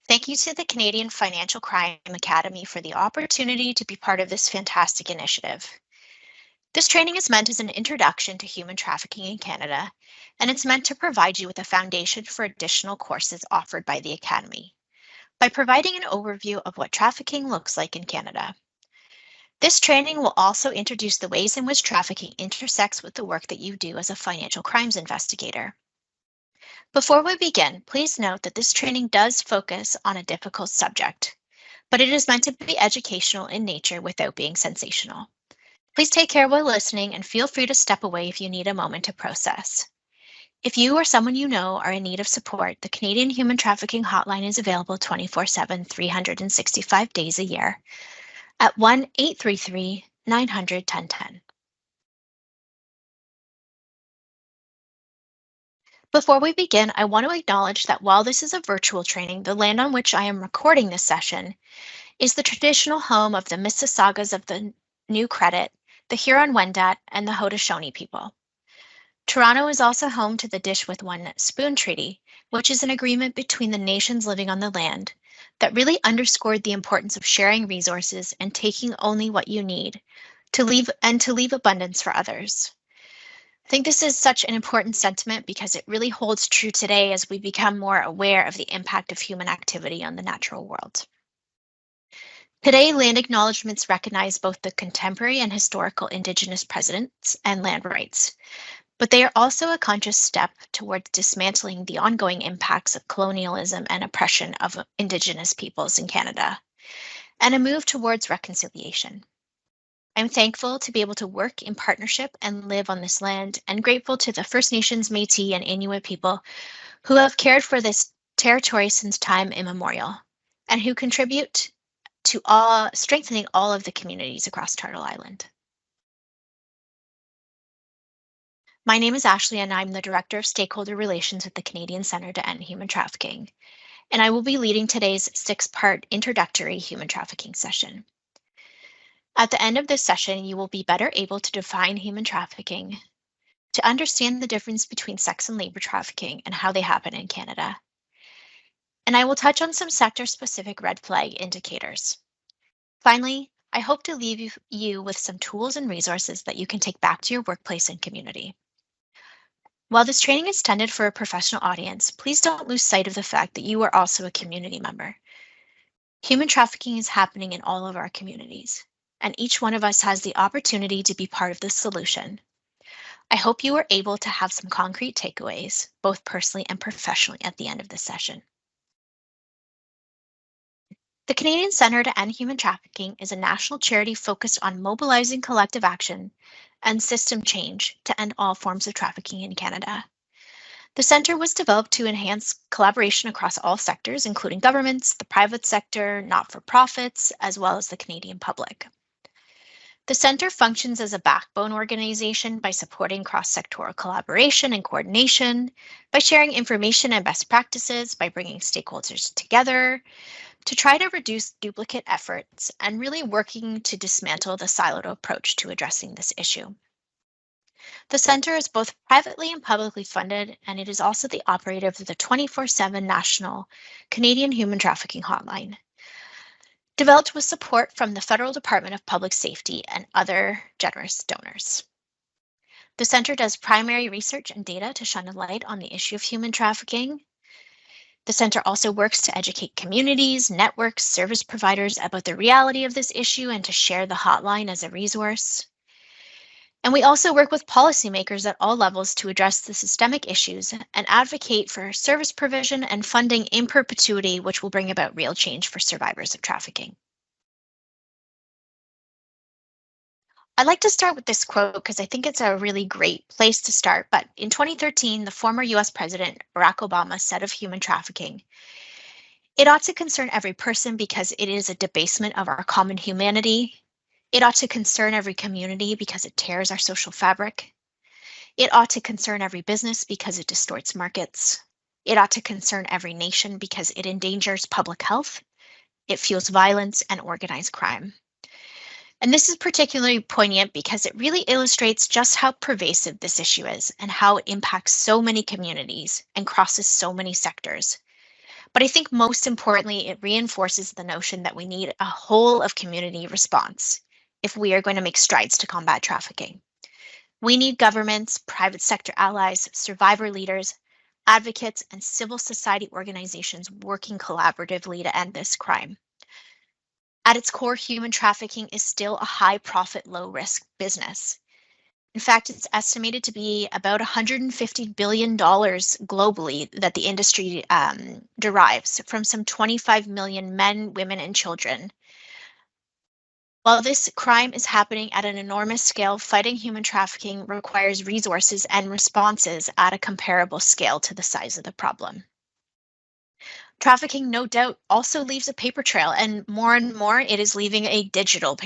Thank you to the Canadian Financial Crime Academy for the opportunity to be part of this fantastic initiative. This training is meant as an introduction to human trafficking in Canada, and it's meant to provide you with a foundation for additional courses offered by the Academy by providing an overview of what trafficking looks like in Canada. This training will also introduce the ways in which trafficking intersects with the work that you do as a financial crimes investigator. Before we begin, please note that this training does focus on a difficult subject, but it is meant to be educational in nature without being sensational. Please take care while listening and feel free to step away if you need a moment to process. If you or someone you know are in need of support, the Canadian Human Trafficking Hotline is available 24/7, 365 days a year at 1-833-900-1010. Before we begin, I want to acknowledge that while this is a virtual training, the land on which I am recording this session is the traditional home of the Mississaugas of the New Credit, the Huron-Wendat, and the Haudenosaunee people. Toronto is also home to the Dish with One Spoon Treaty, which is an agreement between the nations living on the land that really underscored the importance of sharing resources and taking only what you need to leave abundance for others. I think this is such an important sentiment because it really holds true today as we become more aware of the impact of human activity on the natural world. Today, land acknowledgements recognize both the contemporary and historical Indigenous precedents and land rights, but they are also a conscious step towards dismantling the ongoing impacts of colonialism and oppression of Indigenous peoples in Canada, and a move towards reconciliation. I'm thankful to be able to work in partnership and live on this land, and grateful to the First Nations, Métis, and Inuit people who have cared for this territory since time immemorial, and who contribute to strengthening all of the communities across Turtle Island. My name is Ashley, and I'm the Director of Stakeholder Relations at the Canadian Centre to End Human Trafficking, and I will be leading today's 6-part introductory human trafficking session. At the end of this session, you will be better able to define human trafficking, to understand the difference between sex and labor trafficking and how they happen in Canada. And I will touch on some sector-specific red flag indicators. Finally, I hope to leave you with some tools and resources that you can take back to your workplace and community. While this training is intended for a professional audience, please don't lose sight of the fact that you are also a community member. Human trafficking is happening in all of our communities, and each one of us has the opportunity to be part of the solution. I hope you are able to have some concrete takeaways, both personally and professionally, at the end of this session. The Canadian Centre to End Human Trafficking is a national charity focused on mobilizing collective action and system change to end all forms of trafficking in Canada. The centre was developed to enhance collaboration across all sectors, including governments, the private sector, not-for-profits, as well as the Canadian public. The centre functions as a backbone organization by supporting cross-sectoral collaboration and coordination, by sharing information and best practices, by bringing stakeholders together to try to reduce duplicate efforts, and really working to dismantle the siloed approach to addressing this issue. The centre is both privately and publicly funded, and it is also the operator of the 24/7 national Canadian Human Trafficking Hotline, developed with support from the Federal Department of Public Safety and other generous donors. The centre does primary research and data to shine a light on the issue of human trafficking. The centre also works to educate communities, networks, service providers about the reality of this issue and to share the hotline as a resource. And we also work with policymakers at all levels to address the systemic issues and advocate for service provision and funding in perpetuity, which will bring about real change for survivors of trafficking. I'd like to start with this quote because I think it's a really great place to start. But in 2013, the former US President Barack Obama said of human trafficking, "It ought to concern every person because it is a debasement of our common humanity. It ought to concern every community because it tears our social fabric. It ought to concern every business because it distorts markets. It ought to concern every nation because it endangers public health. It fuels violence and organized crime." And this is particularly poignant because it really illustrates just how pervasive this issue is and how it impacts so many communities and crosses so many sectors. But I think most importantly, it reinforces the notion that we need a whole of community response if we are going to make strides to combat trafficking. We need governments, private sector allies, survivor leaders, advocates, and civil society organizations working collaboratively to end this crime. At its core, human trafficking is still a high profit, low risk business. In fact, it's estimated to be about $150 billion globally that the industry derives from some 25 million men, women, and children. While this crime is happening at an enormous scale, fighting human trafficking requires resources and responses at a comparable scale to the size of the problem. Trafficking, no doubt, also leaves a paper trail, and more it is leaving a digital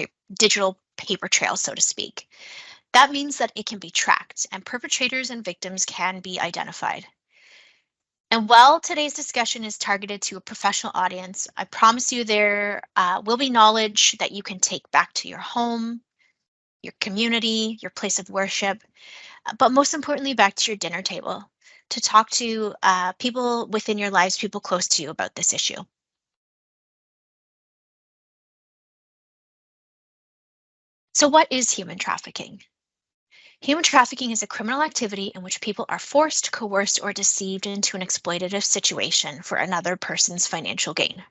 paper trail, so to speak. That means that it can be tracked and perpetrators and victims can be identified. And while today's discussion is targeted to a professional audience, I promise you there will be knowledge that you can take back to your home, your community, your place of worship, but most importantly, back to your dinner table to talk to people within your lives, people close to you about this issue. So what is human trafficking? Human trafficking is a criminal activity in which people are forced, coerced, or deceived into an exploitative situation for another person's financial gain.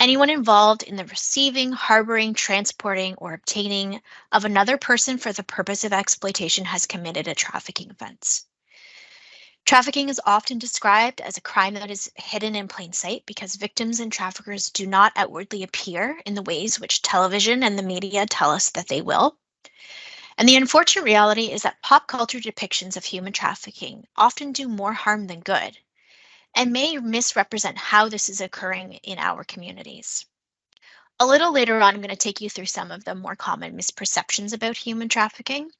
Anyone involved in the receiving, harboring, transporting, or obtaining of another person for the purpose of exploitation has committed a trafficking offense. Trafficking is often described as a crime that is hidden in plain sight because victims and traffickers do not outwardly appear in the ways which television and the media tell us that they will. And the unfortunate reality is that pop culture depictions of human trafficking often do more harm than good and may misrepresent how this is occurring in our communities. A little later on, I'm going to take you through some of the more common misperceptions about human trafficking.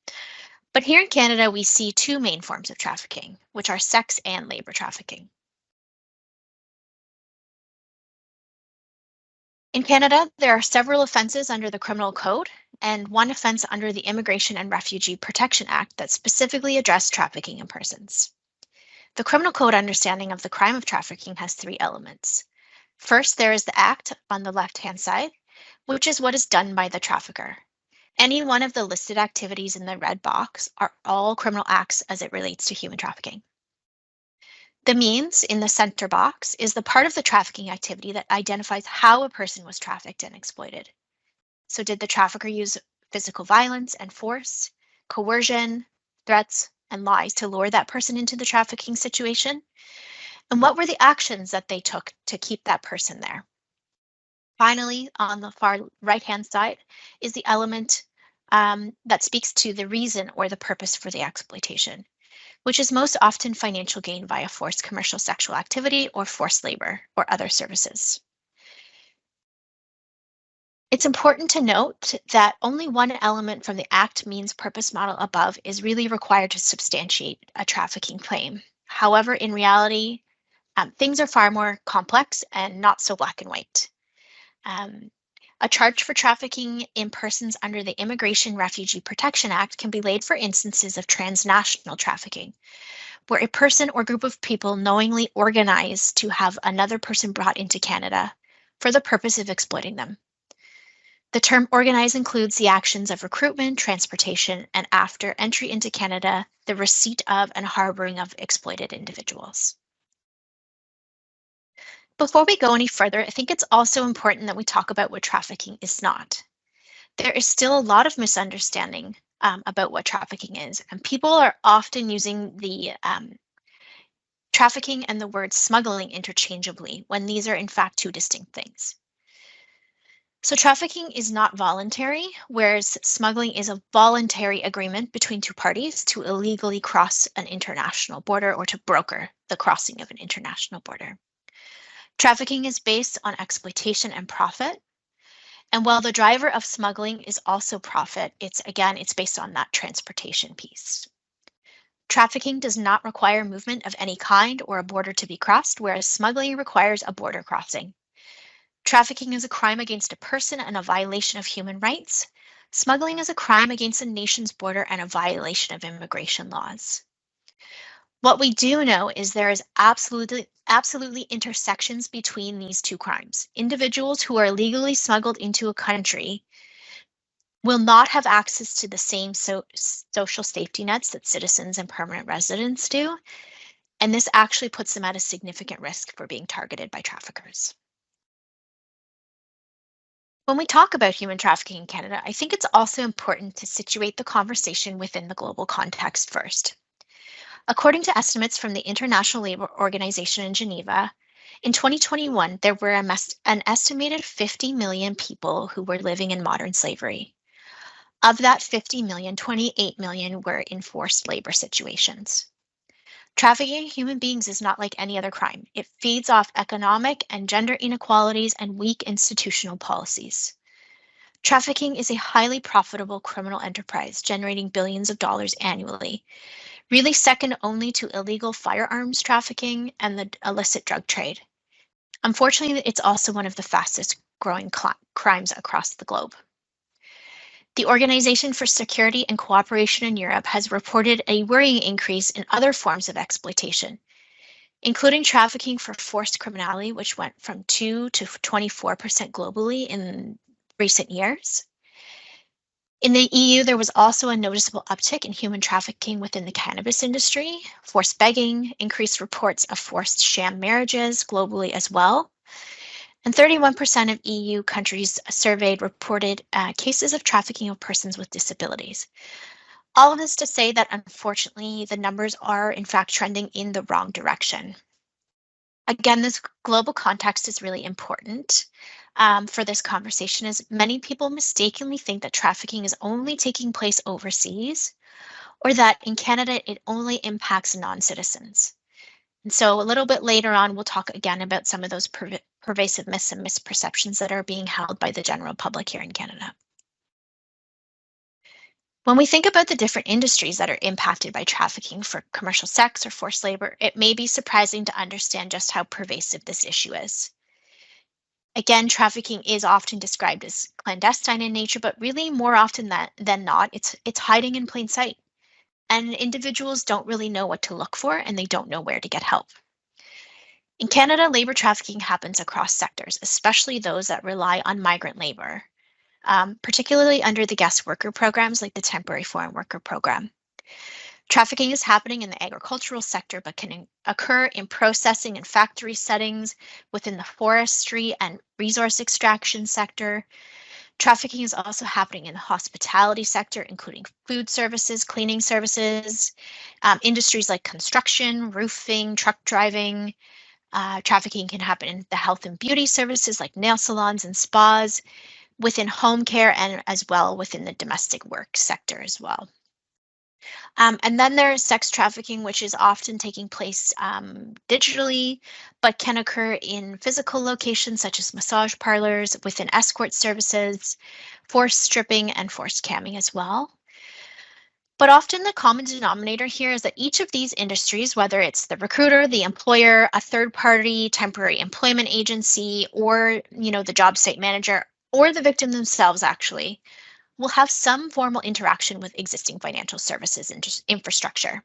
But here in Canada, we see two main forms of trafficking, which are sex and labor trafficking. In Canada, there are several offences under the Criminal Code and one offence under the Immigration and Refugee Protection Act that specifically address trafficking in persons. The Criminal Code understanding of the crime of trafficking has three elements. First, there is the act on the left-hand side, which is what is done by the trafficker. Any one of the listed activities in the red box are all criminal acts as it relates to human trafficking. The means in the center box is the part of the trafficking activity that identifies how a person was trafficked and exploited. So did the trafficker use physical violence and force, coercion, threats, and lies to lure that person into the trafficking situation? And what were the actions that they took to keep that person there? Finally, on the far right-hand side is the element that speaks to the reason or the purpose for the exploitation, which is most often financial gain via forced commercial sexual activity or forced labor or other services. It's important to note that only one element from the act means purpose model above is really required to substantiate a trafficking claim. However, in reality, things are far more complex and not so black and white. A charge for trafficking in persons under the Immigration Refugee Protection Act can be laid for instances of transnational trafficking, where a person or group of people knowingly organize to have another person brought into Canada for the purpose of exploiting them. The term organize includes the actions of recruitment, transportation, and after entry into Canada, the receipt of and harboring of exploited individuals. Before we go any further, I think it's also important that we talk about what trafficking is not. There is still a lot of misunderstanding about what trafficking is, and people are often using the trafficking and the word smuggling interchangeably when these are in fact two distinct things. So trafficking is not voluntary, whereas smuggling is a voluntary agreement between two parties to illegally cross an international border or to broker the crossing of an international border. Trafficking is based on exploitation and profit. And while the driver of smuggling is also profit, it's based on that transportation piece. Trafficking does not require movement of any kind or a border to be crossed, whereas smuggling requires a border crossing. Trafficking is a crime against a person and a violation of human rights. Smuggling is a crime against a nation's border and a violation of immigration laws. What we do know is there is absolutely intersections between these two crimes. Individuals who are legally smuggled into a country will not have access to the same social safety nets that citizens and permanent residents do, and this actually puts them at a significant risk for being targeted by traffickers. When we talk about human trafficking in Canada, I think it's also important to situate the conversation within the global context first. According to estimates from the International Labour Organization in Geneva, in 2021, there were an estimated 50 million people who were living in modern slavery. Of that 50 million, 28 million were in forced labor situations. Trafficking human beings is not like any other crime. It feeds off economic and gender inequalities and weak institutional policies. Trafficking is a highly profitable criminal enterprise, generating billions of dollars annually, really second only to illegal firearms trafficking and the illicit drug trade. Unfortunately, it's also one of the fastest growing crimes across the globe. The Organization for Security and Cooperation in Europe has reported a worrying increase in other forms of exploitation, including trafficking for forced criminality, which went from 2 to 24% globally in recent years. In the EU, there was also a noticeable uptick in human trafficking within the cannabis industry, forced begging, increased reports of forced sham marriages globally as well. And 31% of EU countries surveyed reported cases of trafficking of persons with disabilities. All of this to say that unfortunately, the numbers are in fact trending in the wrong direction. Again, this global context is really important for this conversation, as many people mistakenly think that trafficking is only taking place overseas, or that in Canada it only impacts non-citizens. And so a little bit later on, we'll talk again about some of those pervasive myths and misperceptions that are being held by the general public here in Canada. When we think about the different industries that are impacted by trafficking for commercial sex or forced labor, it may be surprising to understand just how pervasive this issue is. Again, trafficking is often described as clandestine in nature, but really more often than not, it's hiding in plain sight. And individuals don't really know what to look for, and they don't know where to get help. In Canada, labor trafficking happens across sectors, especially those that rely on migrant labor, particularly under the guest worker programs like the Temporary Foreign Worker Program. Trafficking is happening in the agricultural sector, but can occur in processing and factory settings, within the forestry and resource extraction sector. Trafficking is also happening in the hospitality sector, including food services, cleaning services, industries like construction, roofing, truck driving. Trafficking can happen in the health and beauty services like nail salons and spas, within home care, and as well within the domestic work sector as well. And then there's sex trafficking, which is often taking place digitally, but can occur in physical locations such as massage parlors, within escort services, forced stripping, and forced camming as well. But often the common denominator here is that each of these industries, whether it's the recruiter, the employer, a third party temporary employment agency, or the job site manager, or the victim themselves actually, will have some formal interaction with existing financial services infrastructure.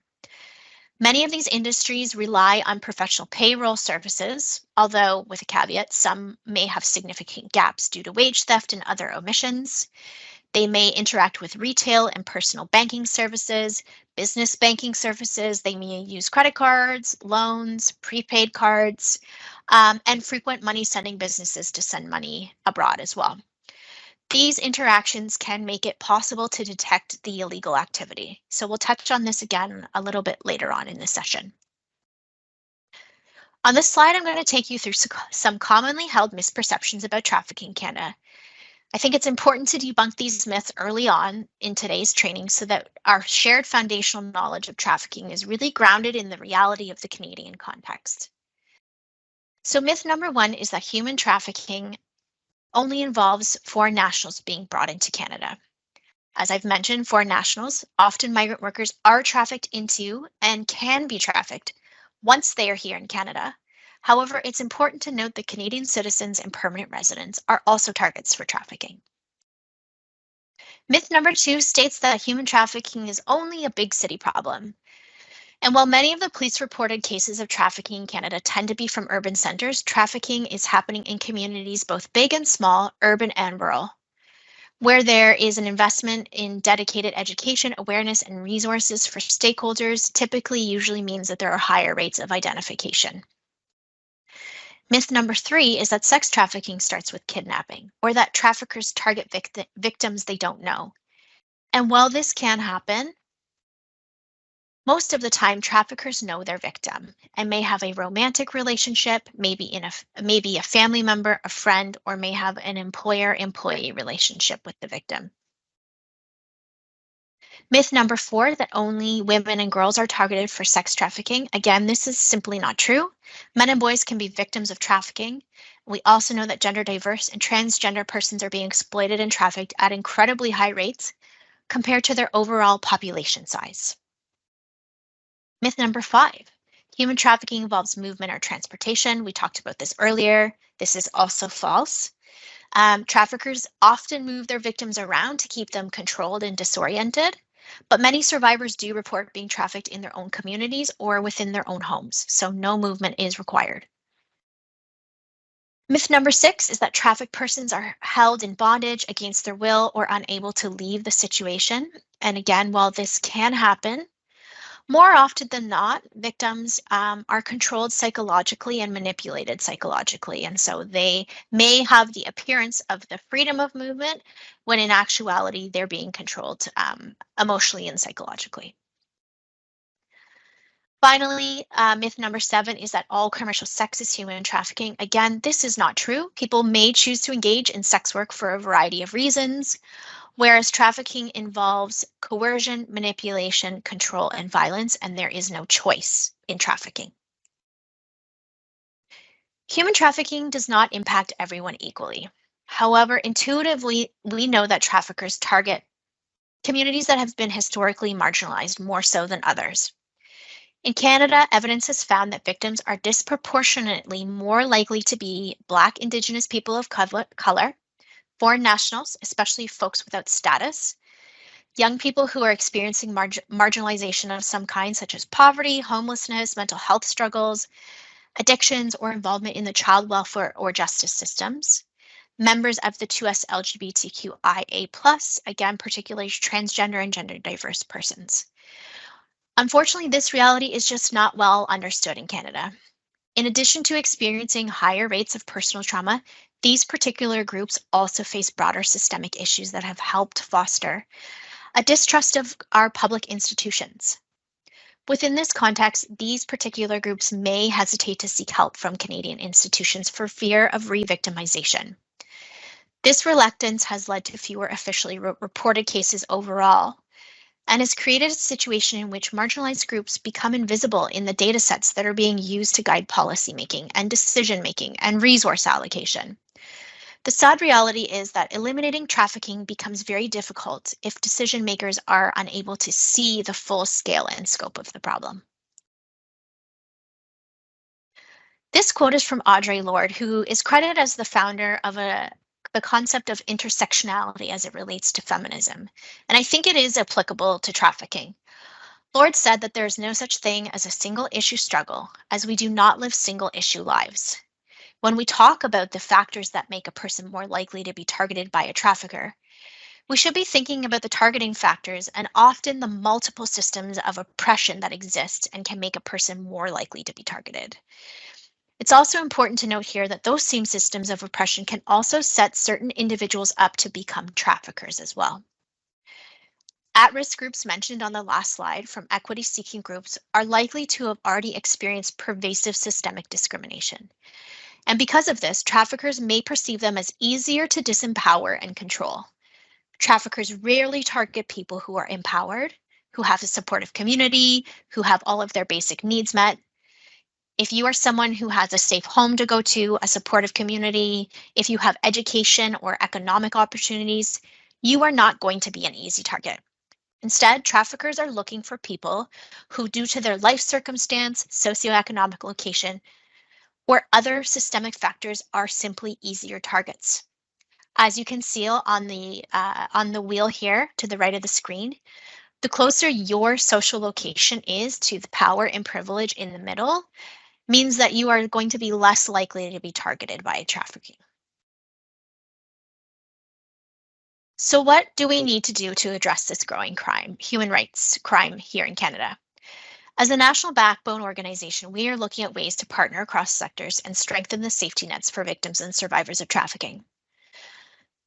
Many of these industries rely on professional payroll services, although with a caveat, some may have significant gaps due to wage theft and other omissions. They may interact with retail and personal banking services, business banking services. They may use credit cards, loans, prepaid cards, and frequent money sending businesses to send money abroad as well. These interactions can make it possible to detect the illegal activity. So we'll touch on this again a little bit later on in this session. On this slide, I'm going to take you through some commonly held misperceptions about trafficking in Canada. I think it's important to debunk these myths early on in today's training so that our shared foundational knowledge of trafficking is really grounded in the reality of the Canadian context. So myth number one is that human trafficking only involves foreign nationals being brought into Canada. As I've mentioned, foreign nationals, often migrant workers, are trafficked into and can be trafficked once they are here in Canada. However, it's important to note that Canadian citizens and permanent residents are also targets for trafficking. Myth number two states that human trafficking is only a big city problem. And while many of the police reported cases of trafficking in Canada tend to be from urban centers, trafficking is happening in communities both big and small, urban and rural, where there is an investment in dedicated education, awareness, and resources for stakeholders, typically usually means that there are higher rates of identification. Myth number 3 is that sex trafficking starts with kidnapping, or that traffickers target victims they don't know. And while this can happen, most of the time traffickers know their victim and may have a romantic relationship, maybe a family member, a friend, or may have an employer-employee relationship with the victim. Myth number 4, that only women and girls are targeted for sex trafficking. Again, this is simply not true. Men and boys can be victims of trafficking. We also know that gender diverse and transgender persons are being exploited and trafficked at incredibly high rates compared to their overall population size. Myth number 5, human trafficking involves movement or transportation. We talked about this earlier. This is also false. Traffickers often move their victims around to keep them controlled and disoriented, but many survivors do report being trafficked in their own communities or within their own homes, so no movement is required. Myth number 6 is that trafficked persons are held in bondage against their will or unable to leave the situation. And again, while this can happen, more often than not, victims are controlled psychologically and manipulated psychologically. And so they may have the appearance of the freedom of movement when in actuality, they're being controlled emotionally and psychologically. Finally, myth number 7 is that all commercial sex is human trafficking. Again, this is not true. People may choose to engage in sex work for a variety of reasons, whereas trafficking involves coercion, manipulation, control, and violence, and there is no choice in trafficking. Human trafficking does not impact everyone equally. However, intuitively, we know that traffickers target communities that have been historically marginalized more so than others. In Canada, evidence has found that victims are disproportionately more likely to be Black, Indigenous people of color, foreign nationals, especially folks without status, young people who are experiencing marginalization of some kind, such as poverty, homelessness, mental health struggles, addictions, or involvement in the child welfare or justice systems, members of the 2S LGBTQIA+, again, particularly transgender and gender diverse persons. Unfortunately, this reality is just not well understood in Canada. In addition to experiencing higher rates of personal trauma, these particular groups also face broader systemic issues that have helped foster a distrust of our public institutions. Within this context, these particular groups may hesitate to seek help from Canadian institutions for fear of re-victimization. This reluctance has led to fewer officially reported cases overall, and has created a situation in which marginalized groups become invisible in the data sets that are being used to guide policymaking and decision-making and resource allocation. The sad reality is that eliminating trafficking becomes very difficult if decision makers are unable to see the full scale and scope of the problem. This quote is from Audre Lorde, who is credited as the founder of the concept of intersectionality as it relates to feminism. And I think it is applicable to trafficking. Lorde said that there is no such thing as a single issue struggle, as we do not live single issue lives. When we talk about the factors that make a person more likely to be targeted by a trafficker, we should be thinking about the targeting factors and often the multiple systems of oppression that exist and can make a person more likely to be targeted. It's also important to note here that those same systems of oppression can also set certain individuals up to become traffickers as well. At-risk groups mentioned on the last slide from equity-seeking groups are likely to have already experienced pervasive systemic discrimination. And because of this, traffickers may perceive them as easier to disempower and control. Traffickers rarely target people who are empowered, who have a supportive community, who have all of their basic needs met. If you are someone who has a safe home to go to, a supportive community, if you have education or economic opportunities, you are not going to be an easy target. Instead, traffickers are looking for people who, due to their life circumstance, socioeconomic location, or other systemic factors, are simply easier targets. As you can see on the wheel here to the right of the screen, The closer your social location is to the power and privilege in the middle means that you are going to be less likely to be targeted by trafficking. So what do we need to do to address this growing crime, human rights crime here in Canada? As a national backbone organization, we are looking at ways to partner across sectors and strengthen the safety nets for victims and survivors of trafficking.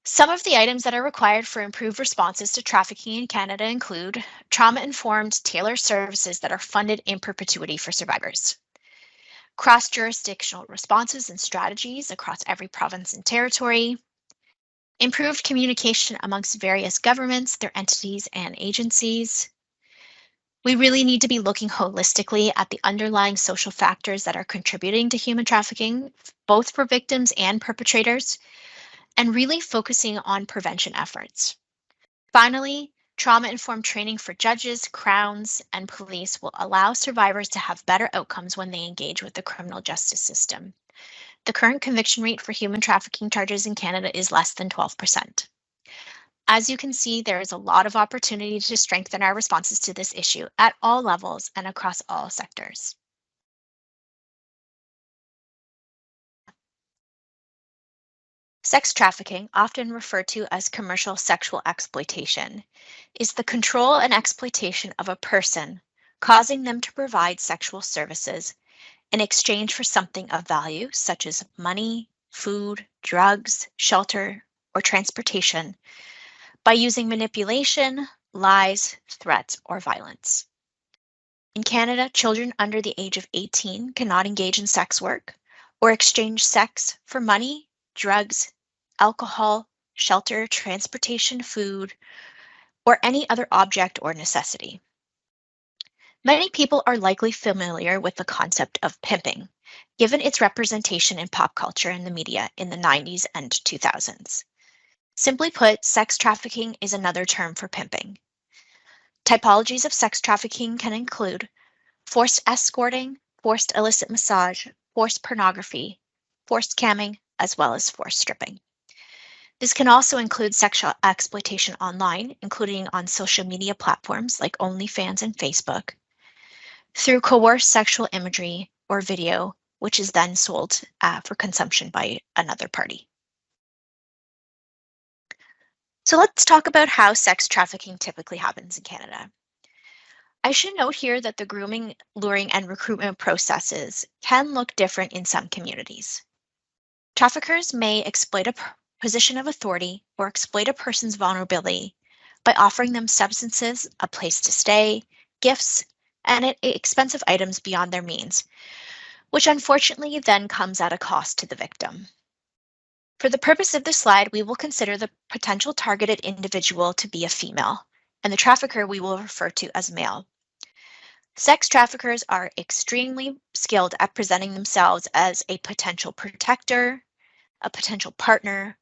Some of the items that are required for improved responses to trafficking in Canada include trauma-informed, tailored services that are funded in perpetuity for survivors, cross-jurisdictional responses and strategies across every province and territory, improved communication amongst various governments, their entities, and agencies. We really need to be looking holistically at the underlying social factors that are contributing to human trafficking, both for victims and perpetrators, and really focusing on prevention efforts. Finally, trauma-informed training for judges, crowns, and police will allow survivors to have better outcomes when they engage with the criminal justice system. The current conviction rate for human trafficking charges in Canada is less than 12%. As you can see, there is a lot of opportunity to strengthen our responses to this issue at all levels and across all sectors. Sex trafficking, often referred to as commercial sexual exploitation, is the control and exploitation of a person, causing them to provide sexual services in exchange for something of value, such as money, food, drugs, shelter, or transportation, by using manipulation, lies, threats, or violence. In Canada, children under the age of 18 cannot engage in sex work or exchange sex for money, drugs, alcohol, shelter, transportation, food, or any other object or necessity. Many people are likely familiar with the concept of pimping, given its representation in pop culture and the media in the 90s and 2000s. Simply put, sex trafficking is another term for pimping. Typologies of sex trafficking can include forced escorting, forced illicit massage, forced pornography, forced camming, as well as forced stripping. This can also include sexual exploitation online, including on social media platforms like OnlyFans and Facebook, through coerced sexual imagery or video, which is then sold for consumption by another party. So let's talk about how sex trafficking typically happens in Canada. I should note here that the grooming, luring, and recruitment processes can look different in some communities. Traffickers may exploit a position of authority or exploit a person's vulnerability by offering them substances, a place to stay, gifts, and expensive items beyond their means, which unfortunately then comes at a cost to the victim. For the purpose of this slide, we will consider the potential targeted individual to be a female, and the trafficker we will refer to as male. Sex traffickers are extremely skilled at presenting themselves as a potential protector, a potential partner,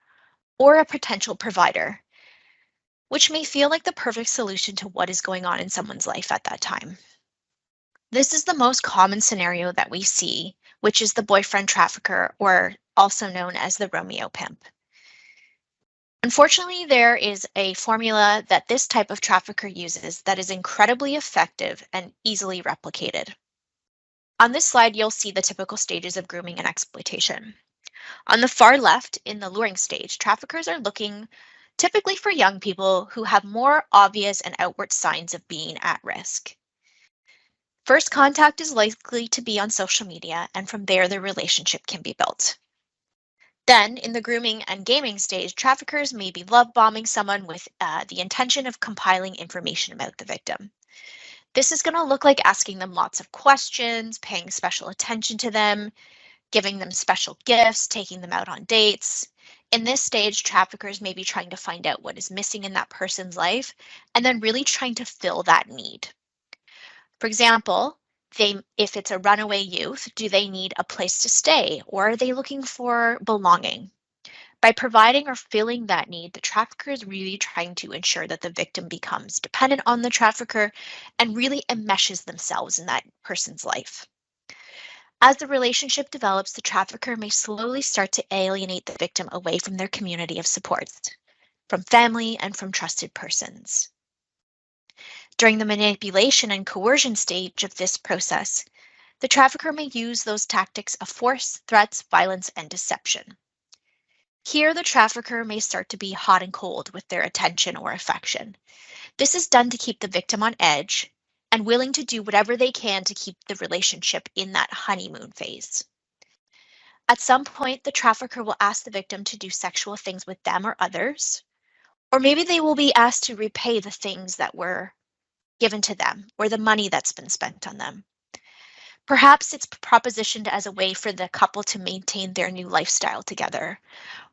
or a potential provider, which may feel like the perfect solution to what is going on in someone's life at that time. This is the most common scenario that we see, which is the boyfriend trafficker, or also known as the Romeo pimp. Unfortunately, there is a formula that this type of trafficker uses that is incredibly effective and easily replicated. On this slide, you'll see the typical stages of grooming and exploitation. On the far left, in the luring stage, traffickers are looking typically for young people who have more obvious and outward signs of being at risk. First contact is likely to be on social media, and from there, the relationship can be built. Then, in the grooming and gaming stage, traffickers may be love bombing someone with the intention of compiling information about the victim. This is going to look like asking them lots of questions, paying special attention to them, giving them special gifts, taking them out on dates. In this stage, traffickers may be trying to find out what is missing in that person's life and then really trying to fill that need. For example, if it's a runaway youth, do they need a place to stay, or are they looking for belonging? By providing or filling that need, the trafficker is really trying to ensure that the victim becomes dependent on the trafficker and really enmeshes themselves in that person's life. As the relationship develops, the trafficker may slowly start to alienate the victim away from their community of supports, from family and from trusted persons. During the manipulation and coercion stage of this process, the trafficker may use those tactics of force, threats, violence, and deception. Here, the trafficker may start to be hot and cold with their attention or affection. This is done to keep the victim on edge and willing to do whatever they can to keep the relationship in that honeymoon phase. At some point, the trafficker will ask the victim to do sexual things with them or others, or maybe they will be asked to repay the things that were given to them or the money that's been spent on them. Perhaps it's propositioned as a way for the couple to maintain their new lifestyle together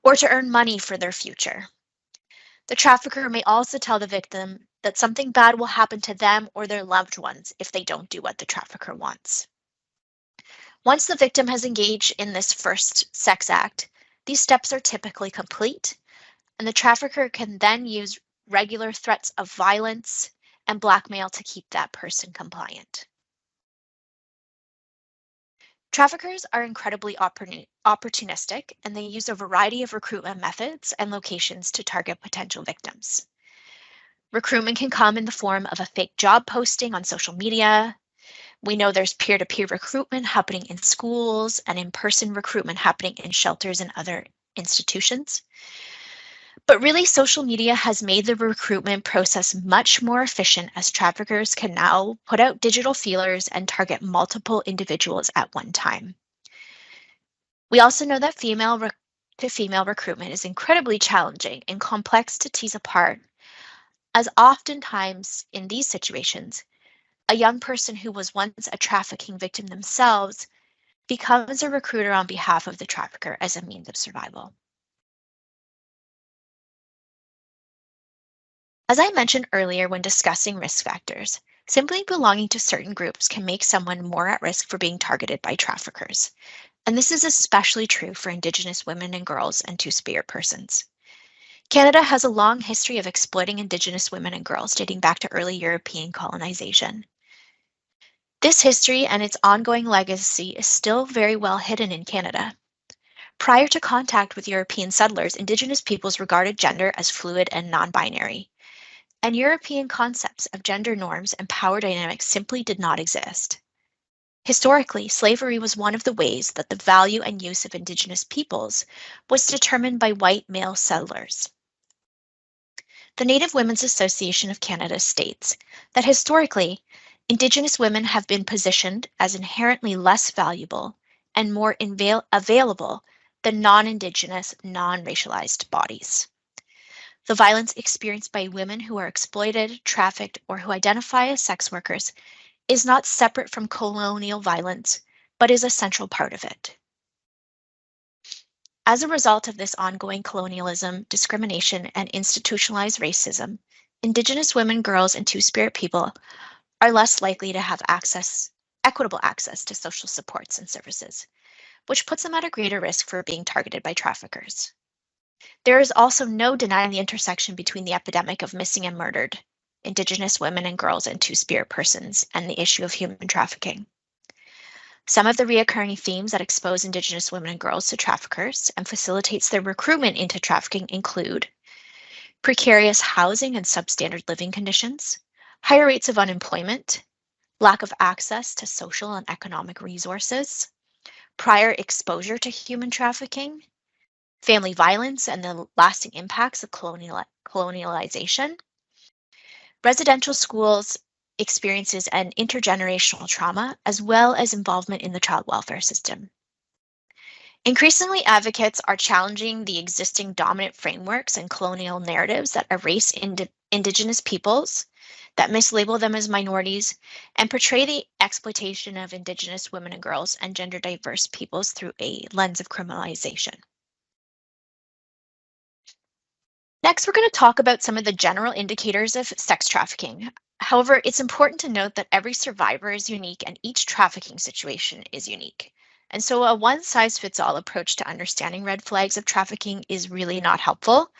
or to earn money for their future. The trafficker may also tell the victim that something bad will happen to them or their loved ones if they don't do what the trafficker wants. Once the victim has engaged in this first sex act, these steps are typically complete, and the trafficker can then use regular threats of violence and blackmail to keep that person compliant. Traffickers are incredibly opportunistic, and they use a variety of recruitment methods and locations to target potential victims. Recruitment can come in the form of a fake job posting on social media. We know there's peer-to-peer recruitment happening in schools and in-person recruitment happening in shelters and other institutions. But really, social media has made the recruitment process much more efficient as traffickers can now put out digital feelers and target multiple individuals at one time. We also know that female-to-female recruitment is incredibly challenging and complex to tease apart, as oftentimes in these situations, a young person who was once a trafficking victim themselves becomes a recruiter on behalf of the trafficker as a means of survival. As I mentioned earlier when discussing risk factors, simply belonging to certain groups can make someone more at risk for being targeted by traffickers. And this is especially true for Indigenous women and girls and Two-Spirit persons. Canada has a long history of exploiting Indigenous women and girls dating back to early European colonization. This history and its ongoing legacy is still very well hidden in Canada. Prior to contact with European settlers, Indigenous peoples regarded gender as fluid and non-binary, and European concepts of gender norms and power dynamics simply did not exist. Historically, slavery was one of the ways that the value and use of Indigenous peoples was determined by white male settlers. The Native Women's Association of Canada states that historically, Indigenous women have been positioned as inherently less valuable and more available than non-Indigenous, non-racialized bodies. The violence experienced by women who are exploited, trafficked, or who identify as sex workers is not separate from colonial violence, but is a central part of it. As a result of this ongoing colonialism, discrimination, and institutionalized racism, Indigenous women, girls, and Two-Spirit people are less likely to have equitable access to social supports and services, which puts them at a greater risk for being targeted by traffickers. There is also no denying the intersection between the epidemic of missing and murdered Indigenous women and girls and Two-Spirit persons and the issue of human trafficking. Some of the reoccurring themes that expose Indigenous women and girls to traffickers and facilitates their recruitment into trafficking include precarious housing and substandard living conditions, higher rates of unemployment, lack of access to social and economic resources, prior exposure to human trafficking, family violence and the lasting impacts of colonialization, residential schools experiences and intergenerational trauma, as well as involvement in the child welfare system. Increasingly, advocates are challenging the existing dominant frameworks and colonial narratives that erase Indigenous peoples, that mislabel them as minorities, and portray the exploitation of Indigenous women and girls and gender diverse peoples through a lens of criminalization. Next, we're going to talk about some of the general indicators of sex trafficking. However, it's important to note that every survivor is unique and each trafficking situation is unique. And so a one-size-fits-all approach to understanding red flags of trafficking is really not helpful.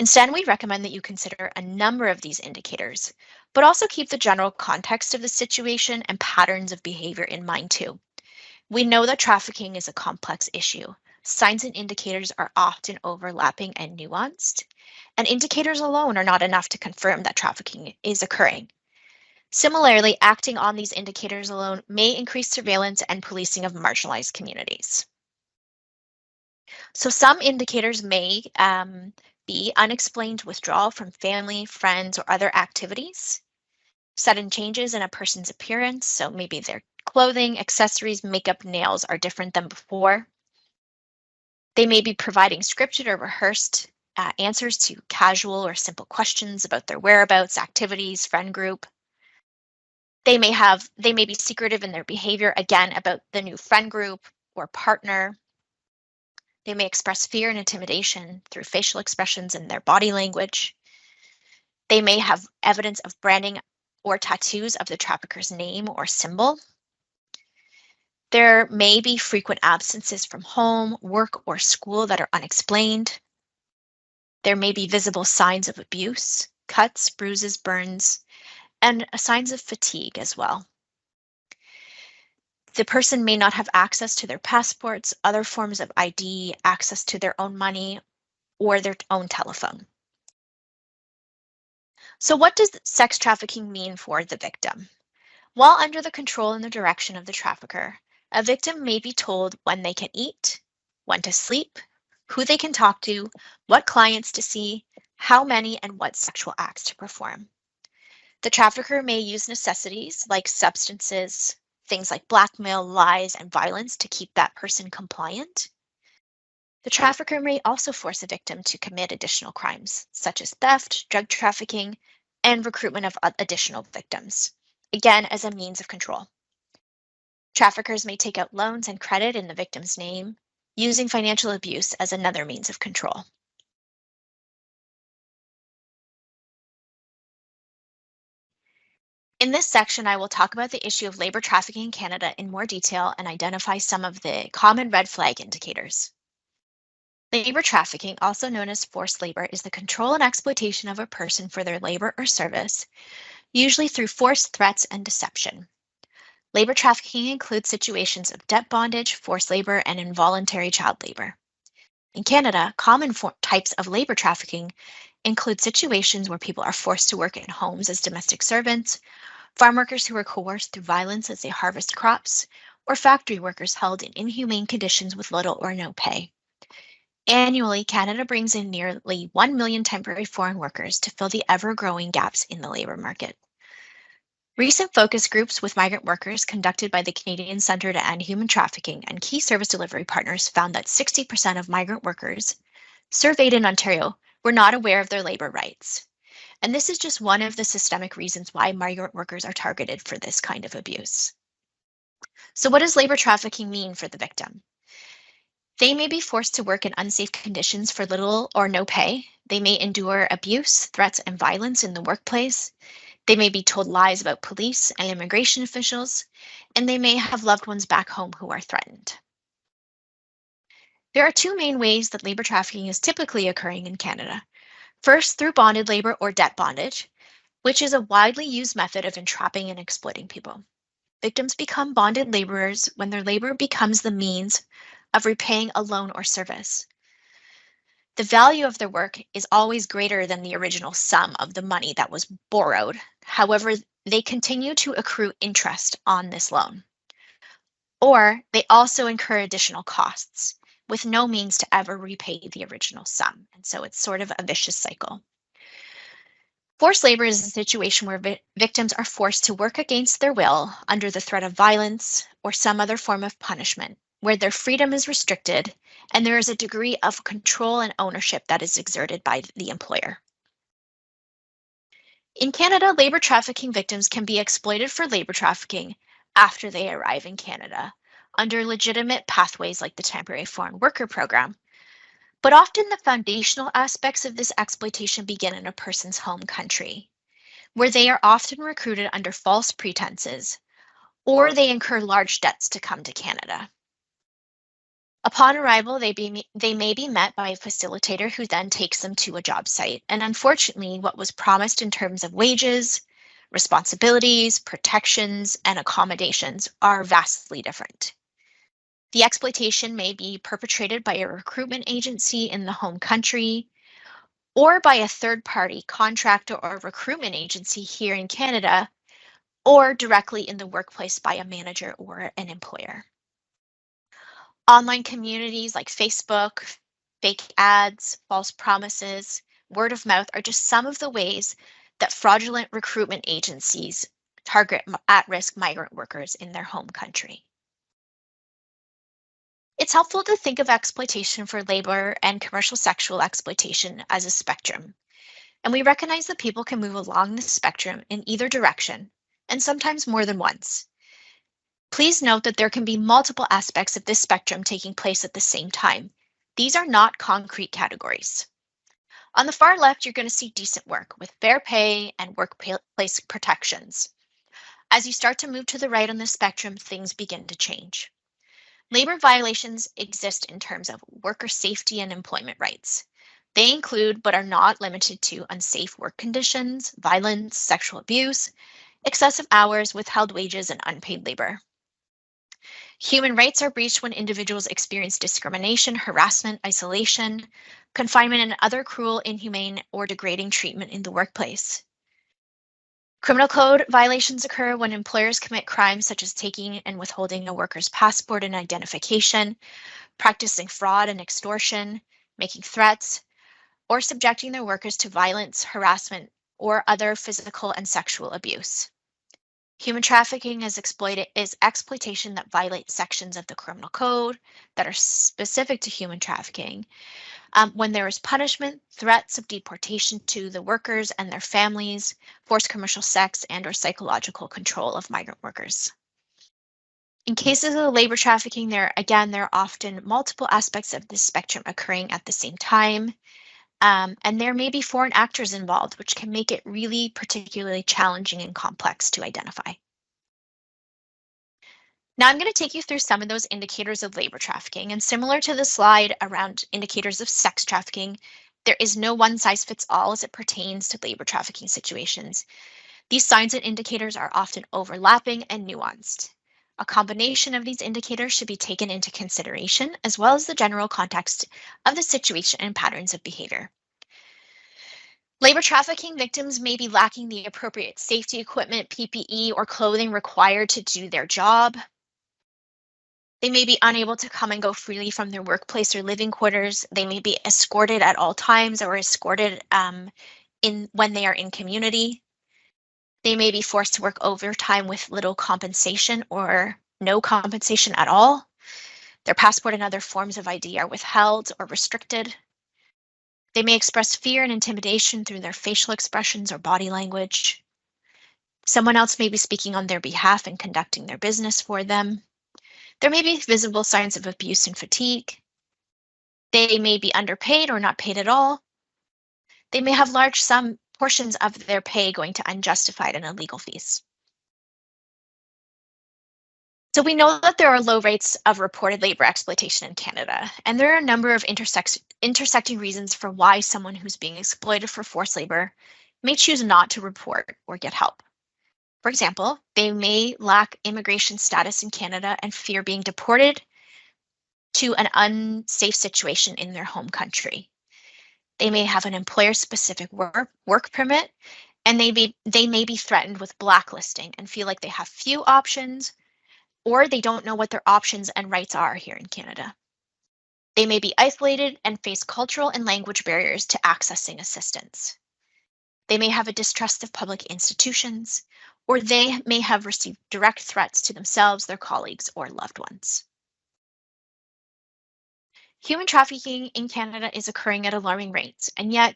Instead, we recommend that you consider a number of these indicators, but also keep the general context of the situation and patterns of behavior in mind too. We know that trafficking is a complex issue. Signs and indicators are often overlapping and nuanced, and indicators alone are not enough to confirm that trafficking is occurring. Similarly, acting on these indicators alone may increase surveillance and policing of marginalized communities. So some indicators may be unexplained withdrawal from family, friends, or other activities, sudden changes in a person's appearance, so maybe their clothing, accessories, makeup, nails are different than before. They may be providing scripted or rehearsed answers to casual or simple questions about their whereabouts, activities, friend group. They may be secretive in their behavior, again, about the new friend group or partner. They may express fear and intimidation through facial expressions and their body language. They may have evidence of branding or tattoos of the trafficker's name or symbol. There may be frequent absences from home, work, or school that are unexplained. There may be visible signs of abuse, cuts, bruises, burns, and signs of fatigue as well. The person may not have access to their passports, other forms of ID, access to their own money, or their own telephone. So what does sex trafficking mean for the victim? While under the control and the direction of the trafficker, a victim may be told when they can eat, when to sleep, who they can talk to, what clients to see, how many, and what sexual acts to perform. The trafficker may use necessities like substances, things like blackmail, lies, and violence to keep that person compliant. The trafficker may also force a victim to commit additional crimes, such as theft, drug trafficking, and recruitment of additional victims, again, as a means of control. Traffickers may take out loans and credit in the victim's name, using financial abuse as another means of control. In this section, I will talk about the issue of labor trafficking in Canada in more detail and identify some of the common red flag indicators. Labor trafficking, also known as forced labor, is the control and exploitation of a person for their labor or service, usually through force, threats, and deception. Labor trafficking includes situations of debt bondage, forced labor, and involuntary child labor. In Canada, common types of labor trafficking include situations where people are forced to work in homes as domestic servants, farm workers who are coerced through violence as they harvest crops, or factory workers held in inhumane conditions with little or no pay. Annually, Canada brings in nearly 1 million temporary foreign workers to fill the ever-growing gaps in the labor market. Recent focus groups with migrant workers conducted by the Canadian Centre to End Human Trafficking and key service delivery partners found that 60% of migrant workers surveyed in Ontario were not aware of their labor rights. And this is just one of the systemic reasons why migrant workers are targeted for this kind of abuse. So what does labor trafficking mean for the victim? They may be forced to work in unsafe conditions for little or no pay. They may endure abuse, threats, and violence in the workplace. They may be told lies about police and immigration officials, and they may have loved ones back home who are threatened. There are two main ways that labor trafficking is typically occurring in Canada. First, through bonded labor or debt bondage, which is a widely used method of entrapping and exploiting people. Victims become bonded laborers when their labor becomes the means of repaying a loan or service. The value of their work is always greater than the original sum of the money that was borrowed. However, they continue to accrue interest on this loan. Or they also incur additional costs with no means to ever repay the original sum. And so it's sort of a vicious cycle. Forced labor is a situation where victims are forced to work against their will under the threat of violence or some other form of punishment, where their freedom is restricted and there is a degree of control and ownership that is exerted by the employer. In Canada, labor trafficking victims can be exploited for labor trafficking after they arrive in Canada under legitimate pathways like the Temporary Foreign Worker Program. But often the foundational aspects of this exploitation begin in a person's home country, where they are often recruited under false pretenses, or they incur large debts to come to Canada. Upon arrival, they may be met by a facilitator who then takes them to a job site. And unfortunately, what was promised in terms of wages, responsibilities, protections, and accommodations are vastly different. The exploitation may be perpetrated by a recruitment agency in the home country or by a third-party contractor or recruitment agency here in Canada or directly in the workplace by a manager or an employer. Online communities like Facebook, fake ads, false promises, word of mouth are just some of the ways that fraudulent recruitment agencies target at-risk migrant workers in their home country. It's helpful to think of exploitation for labor and commercial sexual exploitation as a spectrum, and we recognize that people can move along the spectrum in either direction, and sometimes more than once. Please note that there can be multiple aspects of this spectrum taking place at the same time. These are not concrete categories. On the far left, you're going to see decent work with fair pay and workplace protections. As you start to move to the right on the spectrum, things begin to change. Labor violations exist in terms of worker safety and employment rights. They include, but are not limited to, unsafe work conditions, violence, sexual abuse, excessive hours, withheld wages, and unpaid labor. Human rights are breached when individuals experience discrimination, harassment, isolation, confinement, and other cruel, inhumane, or degrading treatment in the workplace. Criminal code violations occur when employers commit crimes such as taking and withholding a worker's passport and identification, practicing fraud and extortion, making threats, or subjecting their workers to violence, harassment, or other physical and sexual abuse. Human trafficking is exploitation that violates sections of the criminal code that are specific to human trafficking. When there is punishment, threats of deportation to the workers and their families, forced commercial sex, and/or psychological control of migrant workers. In cases of labor trafficking, there are often multiple aspects of this spectrum occurring at the same time. And there may be foreign actors involved, which can make it really particularly challenging and complex to identify. Now I'm going to take you through some of those indicators of labor trafficking, and similar to the slide around indicators of sex trafficking, there is no one size fits all as it pertains to labor trafficking situations. These signs and indicators are often overlapping and nuanced. A combination of these indicators should be taken into consideration, as well as the general context of the situation and patterns of behavior. Labor trafficking victims may be lacking the appropriate safety equipment, PPE, or clothing required to do their job. They may be unable to come and go freely from their workplace or living quarters. They may be escorted at all times or escorted when they are in community. They may be forced to work overtime with little compensation or no compensation at all. Their passport and other forms of ID are withheld or restricted. They may express fear and intimidation through their facial expressions or body language. Someone else may be speaking on their behalf and conducting their business for them. There may be visible signs of abuse and fatigue. They may be underpaid or not paid at all. They may have large portions of their pay going to unjustified and illegal fees. So we know that there are low rates of reported labor exploitation in Canada, and there are a number of intersecting reasons for why someone who's being exploited for forced labor may choose not to report or get help. For example, they may lack immigration status in Canada and fear being deported to an unsafe situation in their home country. They may have an employer-specific work permit, and they may be threatened with blacklisting and feel like they have few options, or they don't know what their options and rights are here in Canada. They may be isolated and face cultural and language barriers to accessing assistance. They may have a distrust of public institutions, or they may have received direct threats to themselves, their colleagues, or loved ones. Human trafficking in Canada is occurring at alarming rates, and yet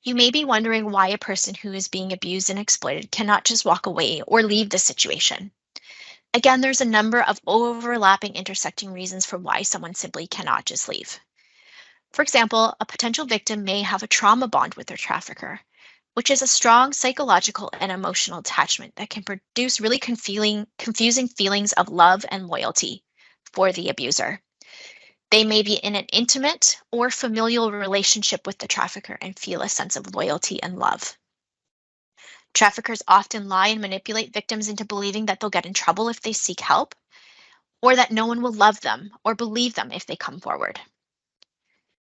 you may be wondering why a person who is being abused and exploited cannot just walk away or leave the situation. Again, there's a number of overlapping intersecting reasons for why someone simply cannot just leave. For example, a potential victim may have a trauma bond with their trafficker, which is a strong psychological and emotional attachment that can produce really confusing feelings of love and loyalty for the abuser. They may be in an intimate or familial relationship with the trafficker and feel a sense of loyalty and love. Traffickers often lie and manipulate victims into believing that they'll get in trouble if they seek help, or that no one will love them or believe them if they come forward.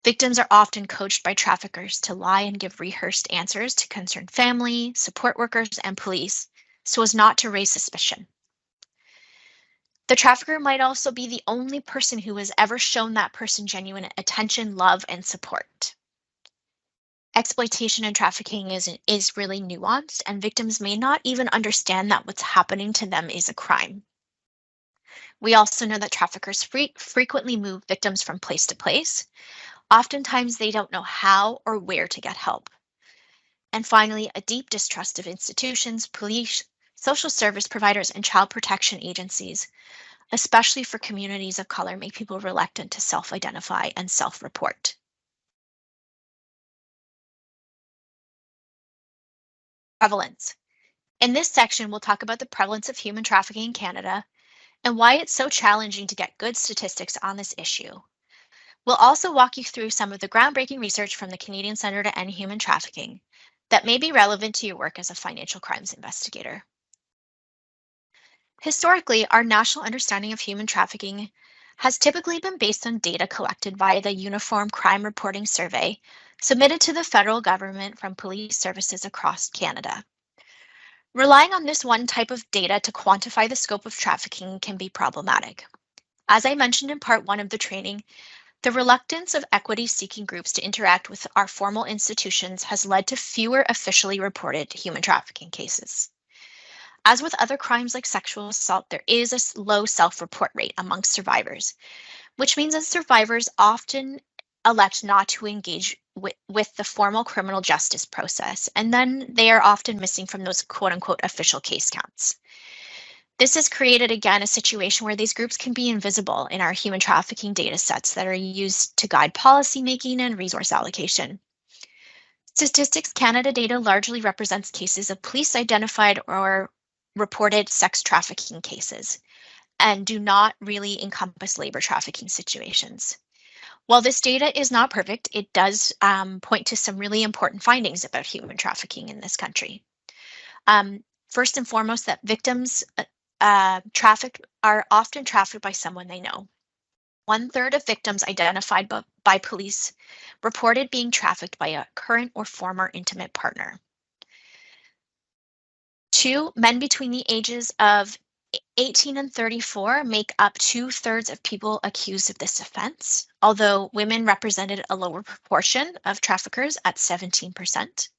Victims are often coached by traffickers to lie and give rehearsed answers to concerned family, support workers, and police so as not to raise suspicion. The trafficker might also be the only person who has ever shown that person genuine attention, love, and support. Exploitation and trafficking is really nuanced, and victims may not even understand that what's happening to them is a crime. We also know that traffickers frequently move victims from place to place. Oftentimes, they don't know how or where to get help. And finally, a deep distrust of institutions, police, social service providers, and child protection agencies, especially for communities of color, make people reluctant to self-identify and self-report. Prevalence. In this section, we'll talk about the prevalence of human trafficking in Canada and why it's so challenging to get good statistics on this issue. We'll also walk you through some of the groundbreaking research from the Canadian Centre to End Human Trafficking that may be relevant to your work as a financial crimes investigator. Historically, our national understanding of human trafficking has typically been based on data collected via the Uniform Crime Reporting Survey submitted to the federal government from police services across Canada. Relying on this one type of data to quantify the scope of trafficking can be problematic. As I mentioned in part one of the training, the reluctance of equity-seeking groups to interact with our formal institutions has led to fewer officially reported human trafficking cases. As with other crimes like sexual assault, there is a low self-report rate amongst survivors, which means that survivors often elect not to engage with the formal criminal justice process, and then they are often missing from those quote-unquote official case counts. This has created, again, a situation where these groups can be invisible in our human trafficking data sets that are used to guide policymaking and resource allocation. Statistics Canada data largely represents cases of police identified or reported sex trafficking cases and do not really encompass labor trafficking situations. While this data is not perfect, it does point to some really important findings about human trafficking in this country. First and foremost, that victims trafficked are often trafficked by someone they know. 1/3 of victims identified by police reported being trafficked by a current or former intimate partner. 2, men between the ages of 18 and 34 make up 2/3 of people accused of this offense, although women represented a lower proportion of traffickers at 17%.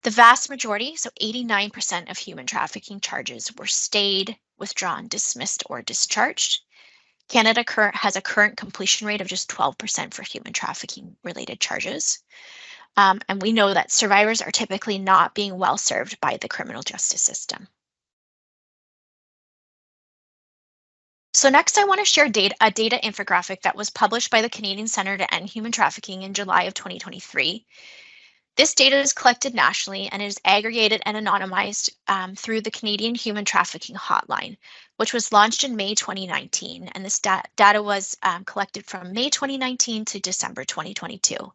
The vast majority, so 89% of human trafficking charges were stayed, withdrawn, dismissed, or discharged. Canada has a current completion rate of just 12% for human trafficking related charges. And we know that survivors are typically not being well served by the criminal justice system. So next, I want to share a data infographic that was published by the Canadian Centre to End Human Trafficking in July of 2023. This data is collected nationally and is aggregated and anonymized through the Canadian Human Trafficking Hotline, which was launched in May 2019. And this data was collected from May 2019 to December 2022.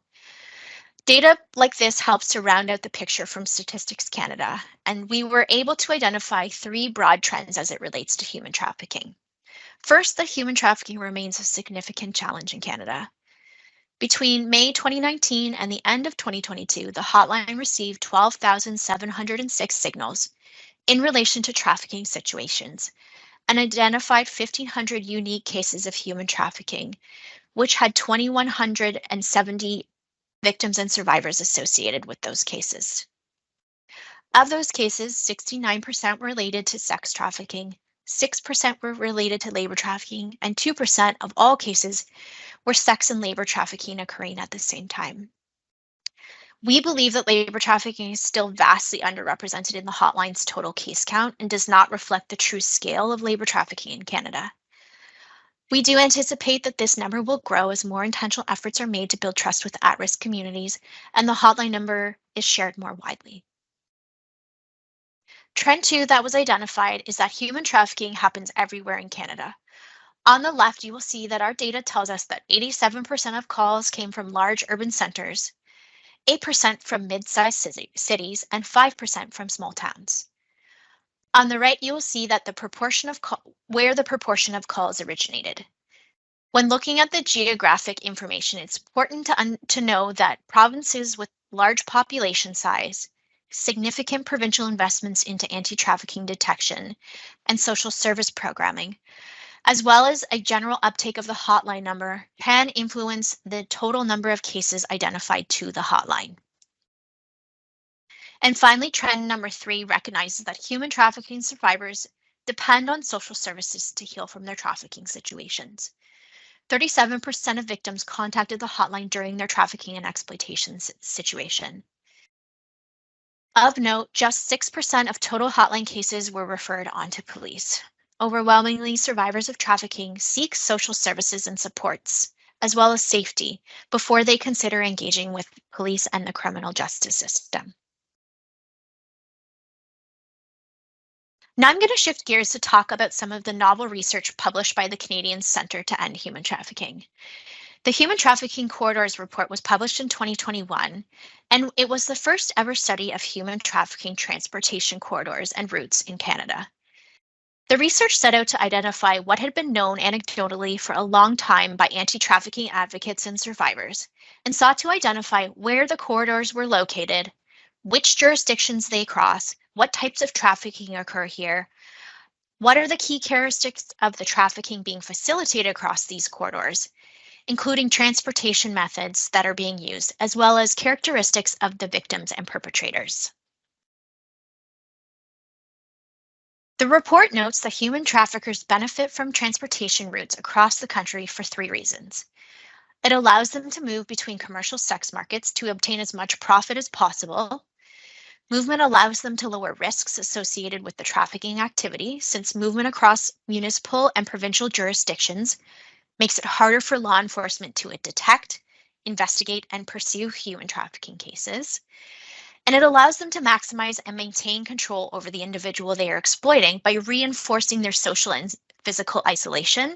Data like this helps to round out the picture from Statistics Canada, and we were able to identify 3 broad trends as it relates to human trafficking. First, that human trafficking remains a significant challenge in Canada. Between May 2019 and the end of 2022, the hotline received 12,706 signals in relation to trafficking situations and identified 1,500 unique cases of human trafficking, which had 2,170 victims and survivors associated with those cases. Of those cases, 69% were related to sex trafficking, 6% were related to labor trafficking, and 2% of all cases were sex and labor trafficking occurring at the same time. We believe that labor trafficking is still vastly underrepresented in the hotline's total case count and does not reflect the true scale of labor trafficking in Canada. We do anticipate that this number will grow as more intentional efforts are made to build trust with at-risk communities, and the hotline number is shared more widely. Trend 2 that was identified is that human trafficking happens everywhere in Canada. On the left, you will see that our data tells us that 87% of calls came from large urban centers, 8% from mid-sized cities, and 5% from small towns. On the right, you will see that where the proportion of calls originated. When looking at the geographic information, it's important to know that provinces with large population size significant provincial investments into anti-trafficking detection and social service programming, as well as a general uptake of the hotline number, can influence the total number of cases identified to the hotline. And finally, trend number 3 recognizes that human trafficking survivors depend on social services to heal from their trafficking situations. 37% of victims contacted the hotline during their trafficking and exploitation situation. Of note, just 6% of total hotline cases were referred on to police. Overwhelmingly, survivors of trafficking seek social services and supports, as well as safety, before they consider engaging with police and the criminal justice system. Now I'm going to shift gears to talk about some of the novel research published by the Canadian Centre to End Human Trafficking. The Human Trafficking Corridors report was published in 2021, and it was the first ever study of human trafficking transportation corridors and routes in Canada. The research set out to identify what had been known anecdotally for a long time by anti-trafficking advocates and survivors, and sought to identify where the corridors were located, which jurisdictions they cross, what types of trafficking occur here, what are the key characteristics of the trafficking being facilitated across these corridors, including transportation methods that are being used, as well as characteristics of the victims and perpetrators. The report notes that human traffickers benefit from transportation routes across the country for 3 reasons. It allows them to move between commercial sex markets to obtain as much profit as possible. Movement allows them to lower risks associated with the trafficking activity, since movement across municipal and provincial jurisdictions makes it harder for law enforcement to detect, investigate, and pursue human trafficking cases. And it allows them to maximize and maintain control over the individual they are exploiting by reinforcing their social and physical isolation,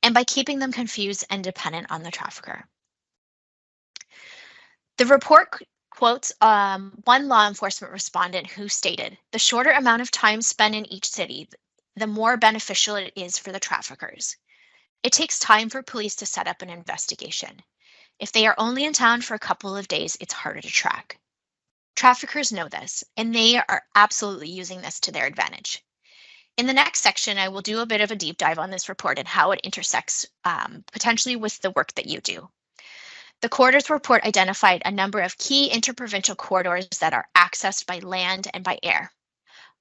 and by keeping them confused and dependent on the trafficker. The report quotes one law enforcement respondent who stated, "The shorter amount of time spent in each city, the more beneficial it is for the traffickers. It takes time for police to set up an investigation. If they are only in town for a couple of days, it's harder to track." Traffickers know this, and they are absolutely using this to their advantage. In the next section, I will do a bit of a deep dive on this report and how it intersects potentially with the work that you do. The corridors report identified a number of key interprovincial corridors that are accessed by land and by air.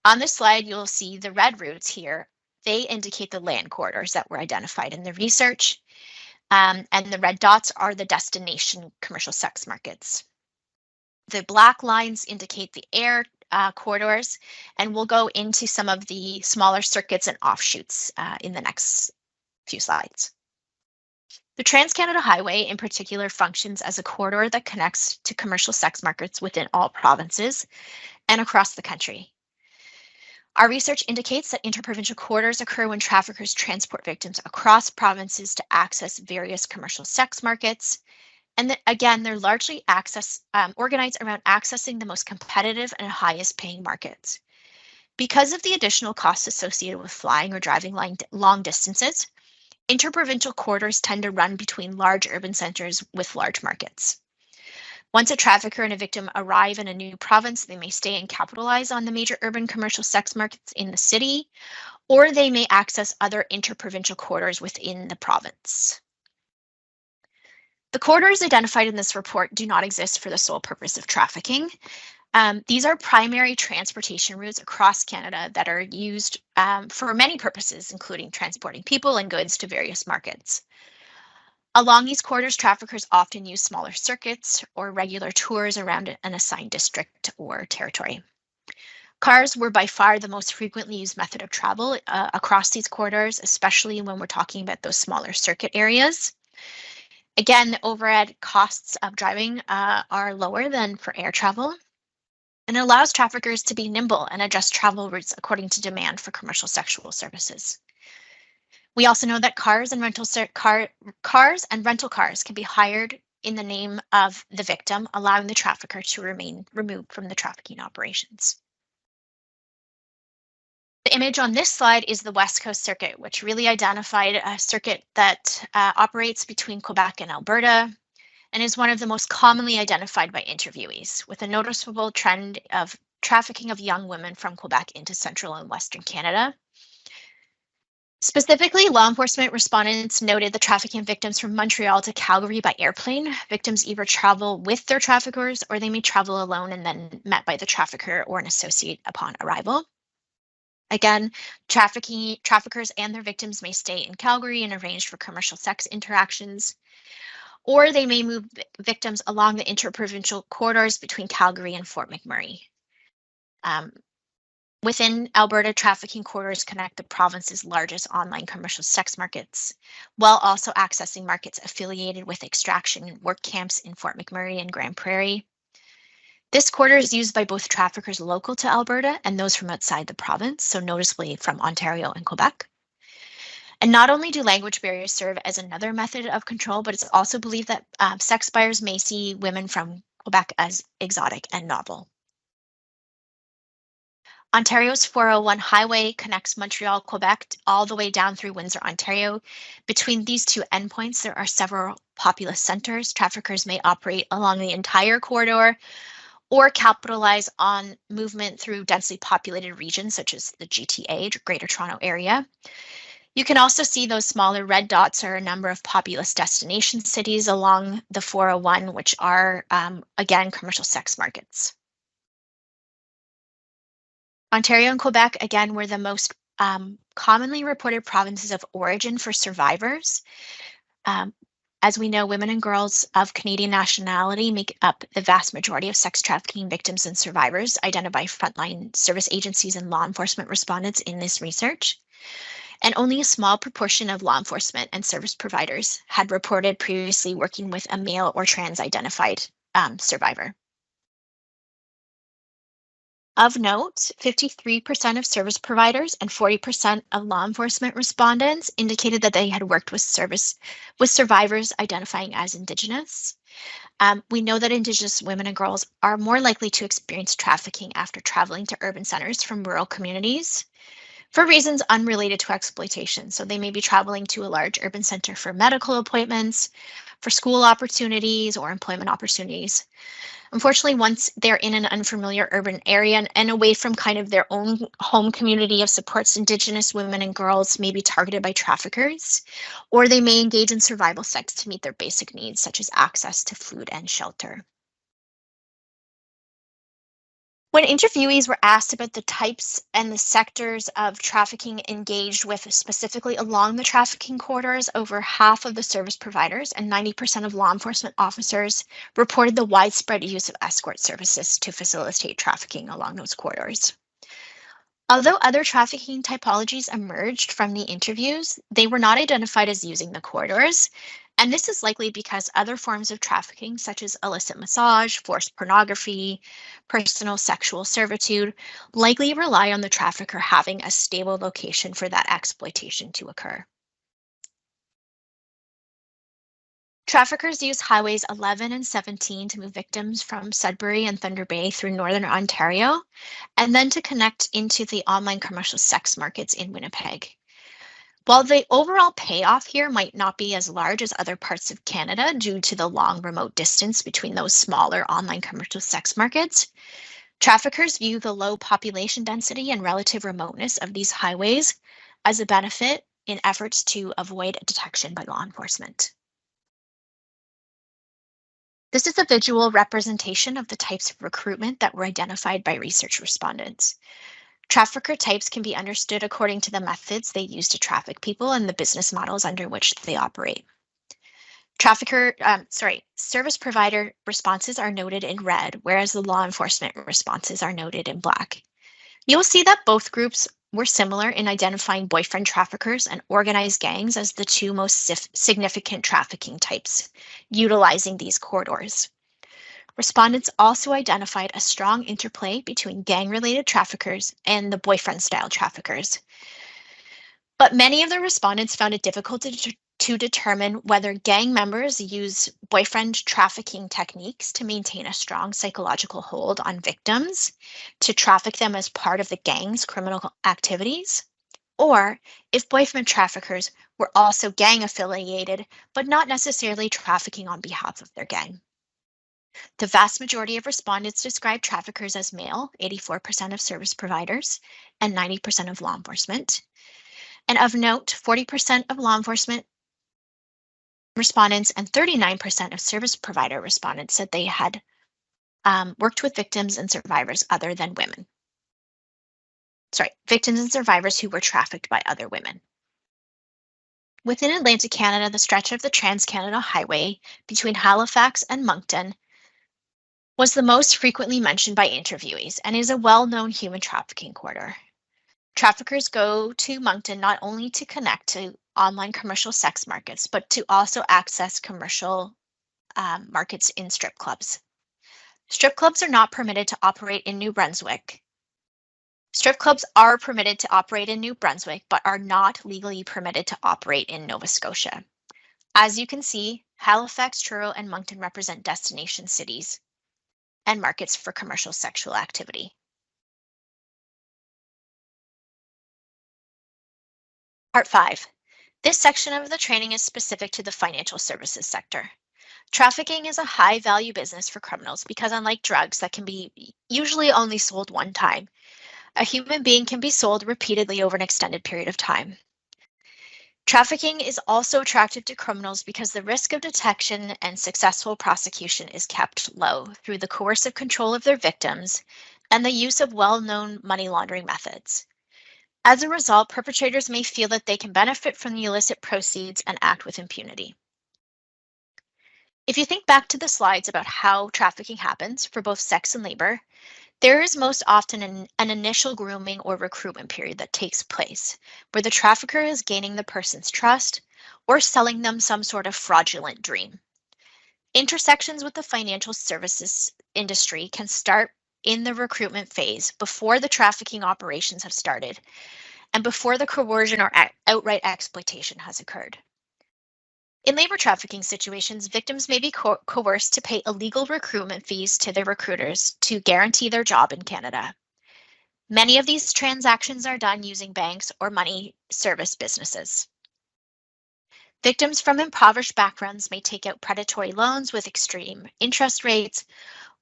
On this slide, you'll see the red routes here. They indicate the land corridors that were identified in the research, and the red dots are the destination commercial sex markets. The black lines indicate the air corridors, and we'll go into some of the smaller circuits and offshoots in the next few slides. The Trans-Canada Highway in particular functions as a corridor that connects to commercial sex markets within all provinces and across the country. Our research indicates that interprovincial corridors occur when traffickers transport victims across provinces to access various commercial sex markets. And again, they're largely organized around accessing the most competitive and highest paying markets. Because of the additional costs associated with flying or driving long distances, interprovincial corridors tend to run between large urban centers with large markets. Once a trafficker and a victim arrive in a new province, they may stay and capitalize on the major urban commercial sex markets in the city, or they may access other interprovincial corridors within the province. The corridors identified in this report do not exist for the sole purpose of trafficking. These are primary transportation routes across Canada that are used for many purposes, including transporting people and goods to various markets. Along these corridors, traffickers often use smaller circuits or regular tours around an assigned district or territory. Cars were by far the most frequently used method of travel across these corridors, especially when we're talking about those smaller circuit areas. Again, the overhead costs of driving are lower than for air travel, and it allows traffickers to be nimble and adjust travel routes according to demand for commercial sexual services. We also know that cars and rental cars can be hired in the name of the victim, allowing the trafficker to remain removed from the trafficking operations. The image on this slide is the West Coast Circuit, which really identified a circuit that operates between Quebec and Alberta. and is one of the most commonly identified by interviewees, with a noticeable trend of trafficking of young women from Quebec into central and western Canada. Specifically, law enforcement respondents noted the trafficking victims from Montreal to Calgary by airplane. Victims either travel with their traffickers or they may travel alone and then met by the trafficker or an associate upon arrival. Again, traffickers and their victims may stay in Calgary and arrange for commercial sex interactions, or they may move victims along the interprovincial corridors between Calgary and Fort McMurray. Um, Within Alberta, trafficking corridors connect the province's largest online commercial sex markets, while also accessing markets affiliated with extraction and work camps in Fort McMurray and Grand Prairie. This corridor is used by both traffickers local to Alberta and those from outside the province, so noticeably from Ontario and Quebec. And not only do language barriers serve as another method of control, but it's also believed that sex buyers may see women from Quebec as exotic and novel. Ontario's 401 highway connects Montreal, Quebec, all the way down through Windsor, Ontario. Between these two endpoints, there are several populous centers. Traffickers may operate along the entire corridor or capitalize on movement through densely populated regions such as the GTA, Greater Toronto Area. You can also see those smaller red dots are a number of populous destination cities along the 401, which are, again, commercial sex markets. Ontario and Quebec, again, were the most commonly reported provinces of origin for survivors. As we know, women and girls of Canadian nationality make up the vast majority of sex trafficking victims and survivors identified by frontline service agencies and law enforcement respondents in this research. And only a small proportion of law enforcement and service providers had reported previously working with a male or trans-identified survivor. Of note, 53% of service providers and 40% of law enforcement respondents indicated that they had worked with survivors identifying as Indigenous. We know that Indigenous women and girls are more likely to experience trafficking after traveling to urban centers from rural communities for reasons unrelated to exploitation. So they may be traveling to a large urban center for medical appointments, for school opportunities, or employment opportunities. Unfortunately, once they're in an unfamiliar urban area and away from kind of their own home community of supports, Indigenous women and girls may be targeted by traffickers, or they may engage in survival sex to meet their basic needs, such as access to food and shelter. When interviewees were asked about the types and the sectors of trafficking engaged with specifically along the trafficking corridors, over half of the service providers and 90% of law enforcement officers reported the widespread use of escort services to facilitate trafficking along those corridors. Although other trafficking typologies emerged from the interviews, they were not identified as using the corridors. And this is likely because other forms of trafficking, such as illicit massage, forced pornography, personal sexual servitude, likely rely on the trafficker having a stable location for that exploitation to occur. Traffickers use highways 11 and 17 to move victims from Sudbury and Thunder Bay through northern Ontario, and then to connect into the online commercial sex markets in Winnipeg. While the overall payoff here might not be as large as other parts of Canada due to the long remote distance between those smaller online commercial sex markets, traffickers view the low population density and relative remoteness of these highways as a benefit in efforts to avoid detection by law enforcement. This is a visual representation of the types of recruitment that were identified by research respondents. Trafficker types can be understood according to the methods they use to traffic people and the business models under which they operate. Service provider responses are noted in red, whereas the law enforcement responses are noted in black. You'll see that both groups were similar in identifying boyfriend traffickers and organized gangs as the two most significant trafficking types, utilizing these corridors. Respondents also identified a strong interplay between gang-related traffickers and the boyfriend-style traffickers. But many of the respondents found it difficult to determine whether gang members use boyfriend trafficking techniques to maintain a strong psychological hold on victims, to traffic them as part of the gang's criminal activities, or if boyfriend traffickers were also gang affiliated, but not necessarily trafficking on behalf of their gang. The vast majority of respondents described traffickers as male, 84% of service providers, and 90% of law enforcement. And of note, 40% of law enforcement respondents and 39% of service provider respondents said they had worked with victims and survivors other than women. Sorry, victims and survivors who were trafficked by other women. Within Atlantic Canada, the stretch of the Trans-Canada Highway between Halifax and Moncton was the most frequently mentioned by interviewees and is a well-known human trafficking corridor. Traffickers go to Moncton not only to connect to online commercial sex markets, but to also access commercial markets in strip clubs. Strip clubs are not permitted to operate in New Brunswick. Strip clubs are permitted to operate in New Brunswick, but are not legally permitted to operate in Nova Scotia. As you can see, Halifax, Truro, and Moncton represent destination cities and markets for commercial sexual activity. Part 5. This section of the training is specific to the financial services sector. Trafficking is a high-value business for criminals because unlike drugs that can be usually only sold one time, a human being can be sold repeatedly over an extended period of time. Trafficking is also attractive to criminals because the risk of detection and successful prosecution is kept low through the coercive control of their victims and the use of well-known money laundering methods. As a result, perpetrators may feel that they can benefit from the illicit proceeds and act with impunity. If you think back to the slides about how trafficking happens for both sex and labor, there is most often an initial grooming or recruitment period that takes place, where the trafficker is gaining the person's trust or selling them some sort of fraudulent dream. Intersections with the financial services industry can start in the recruitment phase before the trafficking operations have started and before the coercion or outright exploitation has occurred. In labor trafficking situations, victims may be coerced to pay illegal recruitment fees to their recruiters to guarantee their job in Canada. Many of these transactions are done using banks or money service businesses. Victims from impoverished backgrounds may take out predatory loans with extreme interest rates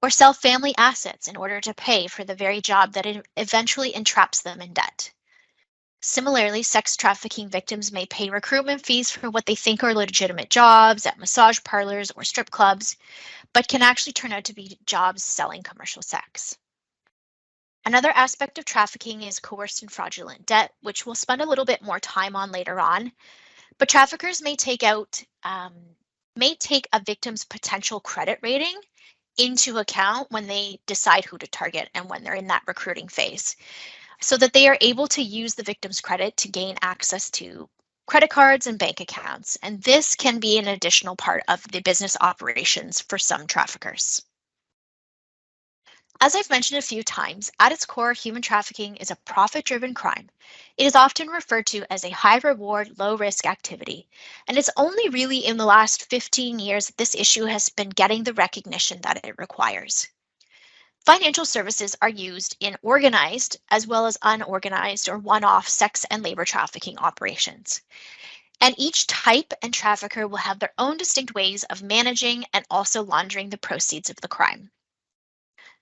or sell family assets in order to pay for the very job that eventually entraps them in debt. Similarly, sex trafficking victims may pay recruitment fees for what they think are legitimate jobs at massage parlors or strip clubs, but can actually turn out to be jobs selling commercial sex. Another aspect of trafficking is coerced and fraudulent debt, which we'll spend a little bit more time on later on. But traffickers may take a victim's potential credit rating into account when they decide who to target and when they're in that recruiting phase, so that they are able to use the victim's credit to gain access to credit cards and bank accounts. And this can be an additional part of the business operations for some traffickers. As I've mentioned a few times, at its core, human trafficking is a profit-driven crime. It is often referred to as a high-reward, low-risk activity, and it's only really in the last 15 years that this issue has been getting the recognition that it requires. Financial services are used in organized as well as unorganized or one-off sex and labor trafficking operations. And each type and trafficker will have their own distinct ways of managing and also laundering the proceeds of the crime.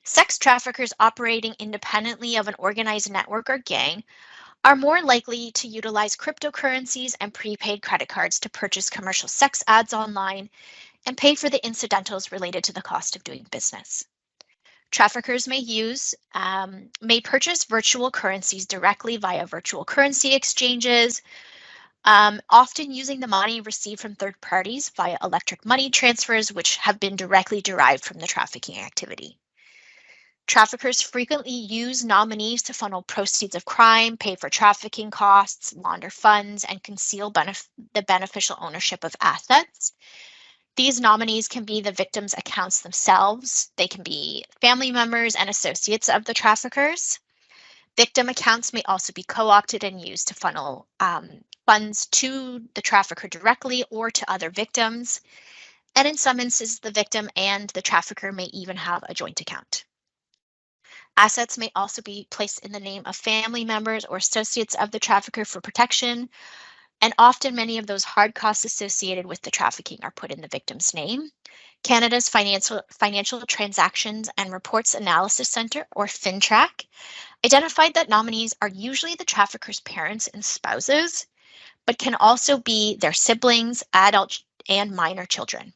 Sex traffickers operating independently of an organized network or gang are more likely to utilize cryptocurrencies and prepaid credit cards to purchase commercial sex ads online and pay for the incidentals related to the cost of doing business. Traffickers may purchase virtual currencies directly via virtual currency exchanges, often using the money received from third parties via electric money transfers, which have been directly derived from the trafficking activity. Traffickers frequently use nominees to funnel proceeds of crime, pay for trafficking costs, launder funds, and conceal the beneficial ownership of assets. These nominees can be the victims' accounts themselves. They can be family members and associates of the traffickers. Victim accounts may also be co-opted and used to funnel funds to the trafficker directly or to other victims. And in some instances, the victim and the trafficker may even have a joint account. Assets may also be placed in the name of family members or associates of the trafficker for protection. And often many of those hard costs associated with the trafficking are put in the victim's name. Canada's Financial Transactions and Reports Analysis Centre, or FinTrack, identified that nominees are usually the trafficker's parents and spouses, but can also be their siblings, adult, and minor children.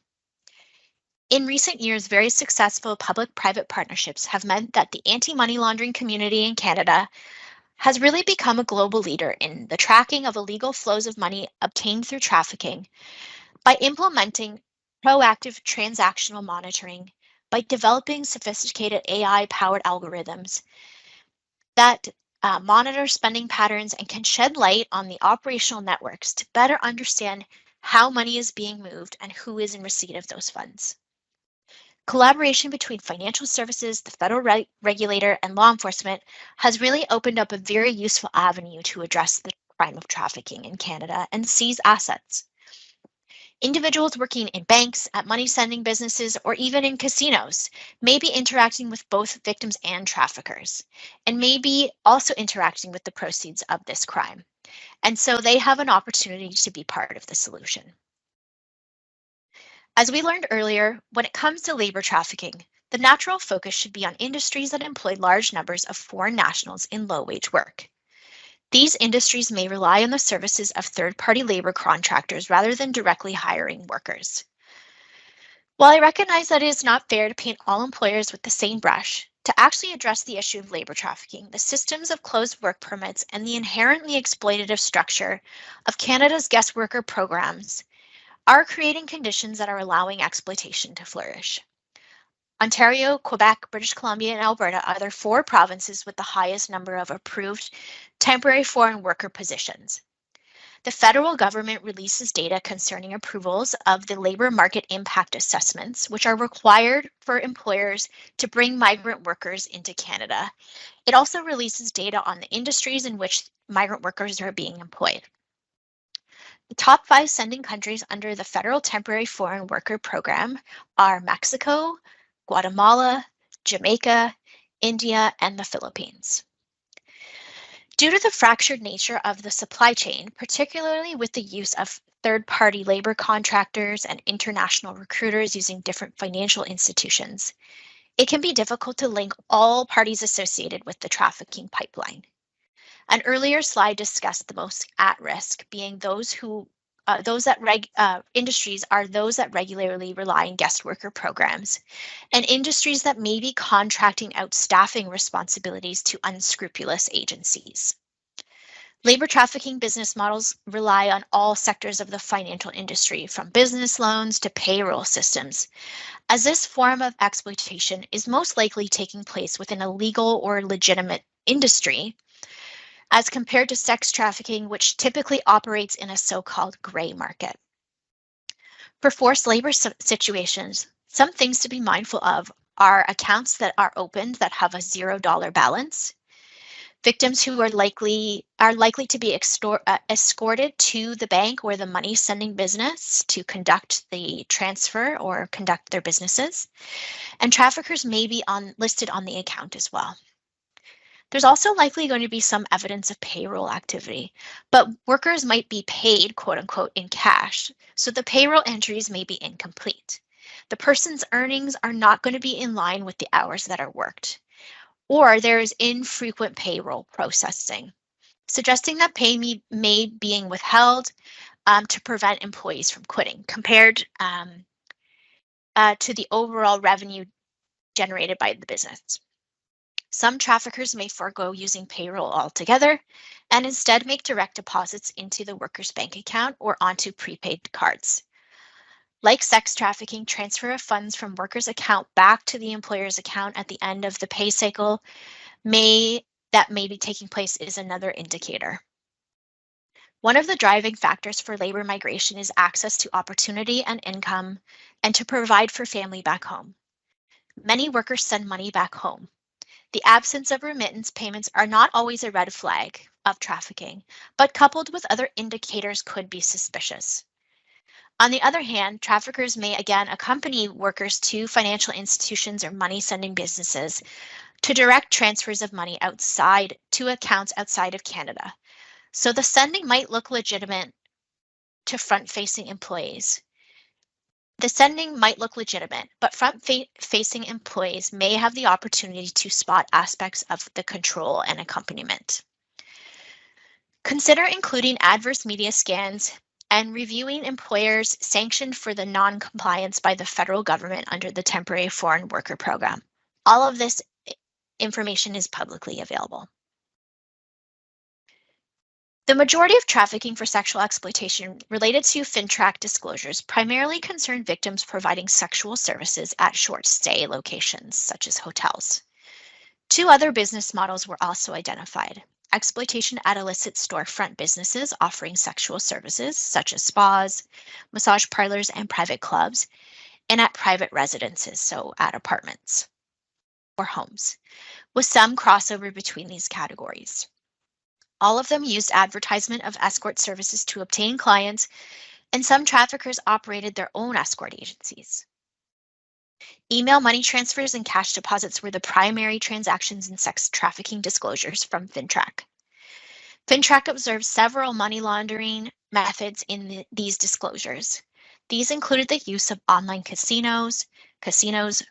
In recent years, very successful public-private partnerships have meant that the anti-money laundering community in Canada has really become a global leader in the tracking of illegal flows of money obtained through trafficking by implementing proactive transactional monitoring, by developing sophisticated AI-powered algorithms that monitor spending patterns and can shed light on the operational networks to better understand how money is being moved and who is in receipt of those funds. Collaboration between financial services, the federal regulator, and law enforcement has really opened up a very useful avenue to address the crime of trafficking in Canada and seize assets. Individuals working in banks, at money sending businesses, or even in casinos may be interacting with both victims and traffickers, and may be also interacting with the proceeds of this crime. And so they have an opportunity to be part of the solution. As we learned earlier, when it comes to labor trafficking, the natural focus should be on industries that employ large numbers of foreign nationals in low-wage work. These industries may rely on the services of third-party labor contractors rather than directly hiring workers. While I recognize that it is not fair to paint all employers with the same brush, to actually address the issue of labor trafficking, the systems of closed work permits and the inherently exploitative structure of Canada's guest worker programs are creating conditions that are allowing exploitation to flourish. Ontario, Quebec, British Columbia, and Alberta are the 4 provinces with the highest number of approved temporary foreign worker positions. The federal government releases data concerning approvals of the labor market impact assessments, which are required for employers to bring migrant workers into Canada. It also releases data on the industries in which migrant workers are being employed. The top 5 sending countries under the Federal Temporary Foreign Worker Program are Mexico, Guatemala, Jamaica, India, and the Philippines. Due to the fractured nature of the supply chain, particularly with the use of third-party labor contractors and international recruiters using different financial institutions, it can be difficult to link all parties associated with the trafficking pipeline. An earlier slide discussed the most at risk, being industries are those that regularly rely on guest worker programs, and industries that may be contracting out staffing responsibilities to unscrupulous agencies. Labor trafficking business models rely on all sectors of the financial industry, from business loans to payroll systems, as this form of exploitation is most likely taking place within a legal or legitimate industry, as compared to sex trafficking, which typically operates in a so-called gray market. For forced labor situations, some things to be mindful of are accounts that are opened that have a $0 balance, victims who are likely to be escorted to the bank or the money sending business to conduct the transfer or conduct their businesses, and traffickers may be listed on the account as well. There's also likely going to be some evidence of payroll activity, but workers might be paid, quote unquote, in cash, so the payroll entries may be incomplete. The person's earnings are not going to be in line with the hours that are worked, or there is infrequent payroll processing, suggesting that pay may being withheld to prevent employees from quitting, compared to the overall revenue generated by the business. Some traffickers may forego using payroll altogether and instead make direct deposits into the worker's bank account or onto prepaid cards. Like sex trafficking, transfer of funds from worker's account back to the employer's account at the end of the pay cycle may be taking place is another indicator. One of the driving factors for labor migration is access to opportunity and income, and to provide for family back home. Many workers send money back home. The absence of remittance payments are not always a red flag of trafficking, but coupled with other indicators could be suspicious. On the other hand, traffickers may again accompany workers to financial institutions or money sending businesses to direct transfers of money to accounts outside of Canada. So the sending might look legitimate, to front-facing employees. The sending might look legitimate, but front-facing employees may have the opportunity to spot aspects of the control and accompaniment. Consider including adverse media scans and reviewing employers sanctioned for the non-compliance by the federal government under the Temporary Foreign Worker Program. All of this information is publicly available. The majority of trafficking for sexual exploitation related to FINTRAC disclosures primarily concern victims providing sexual services at short stay locations, such as hotels. Two other business models were also identified: exploitation at illicit storefront businesses offering sexual services, such as spas, massage parlors, and private clubs, and at private residences, so at apartments or homes, with some crossover between these categories. All of them used advertisement of escort services to obtain clients, and some traffickers operated their own escort agencies. Email money transfers and cash deposits were the primary transactions in sex trafficking disclosures from FINTRAC. FINTRAC observed several money laundering methods in these disclosures. These included the use of online casinos,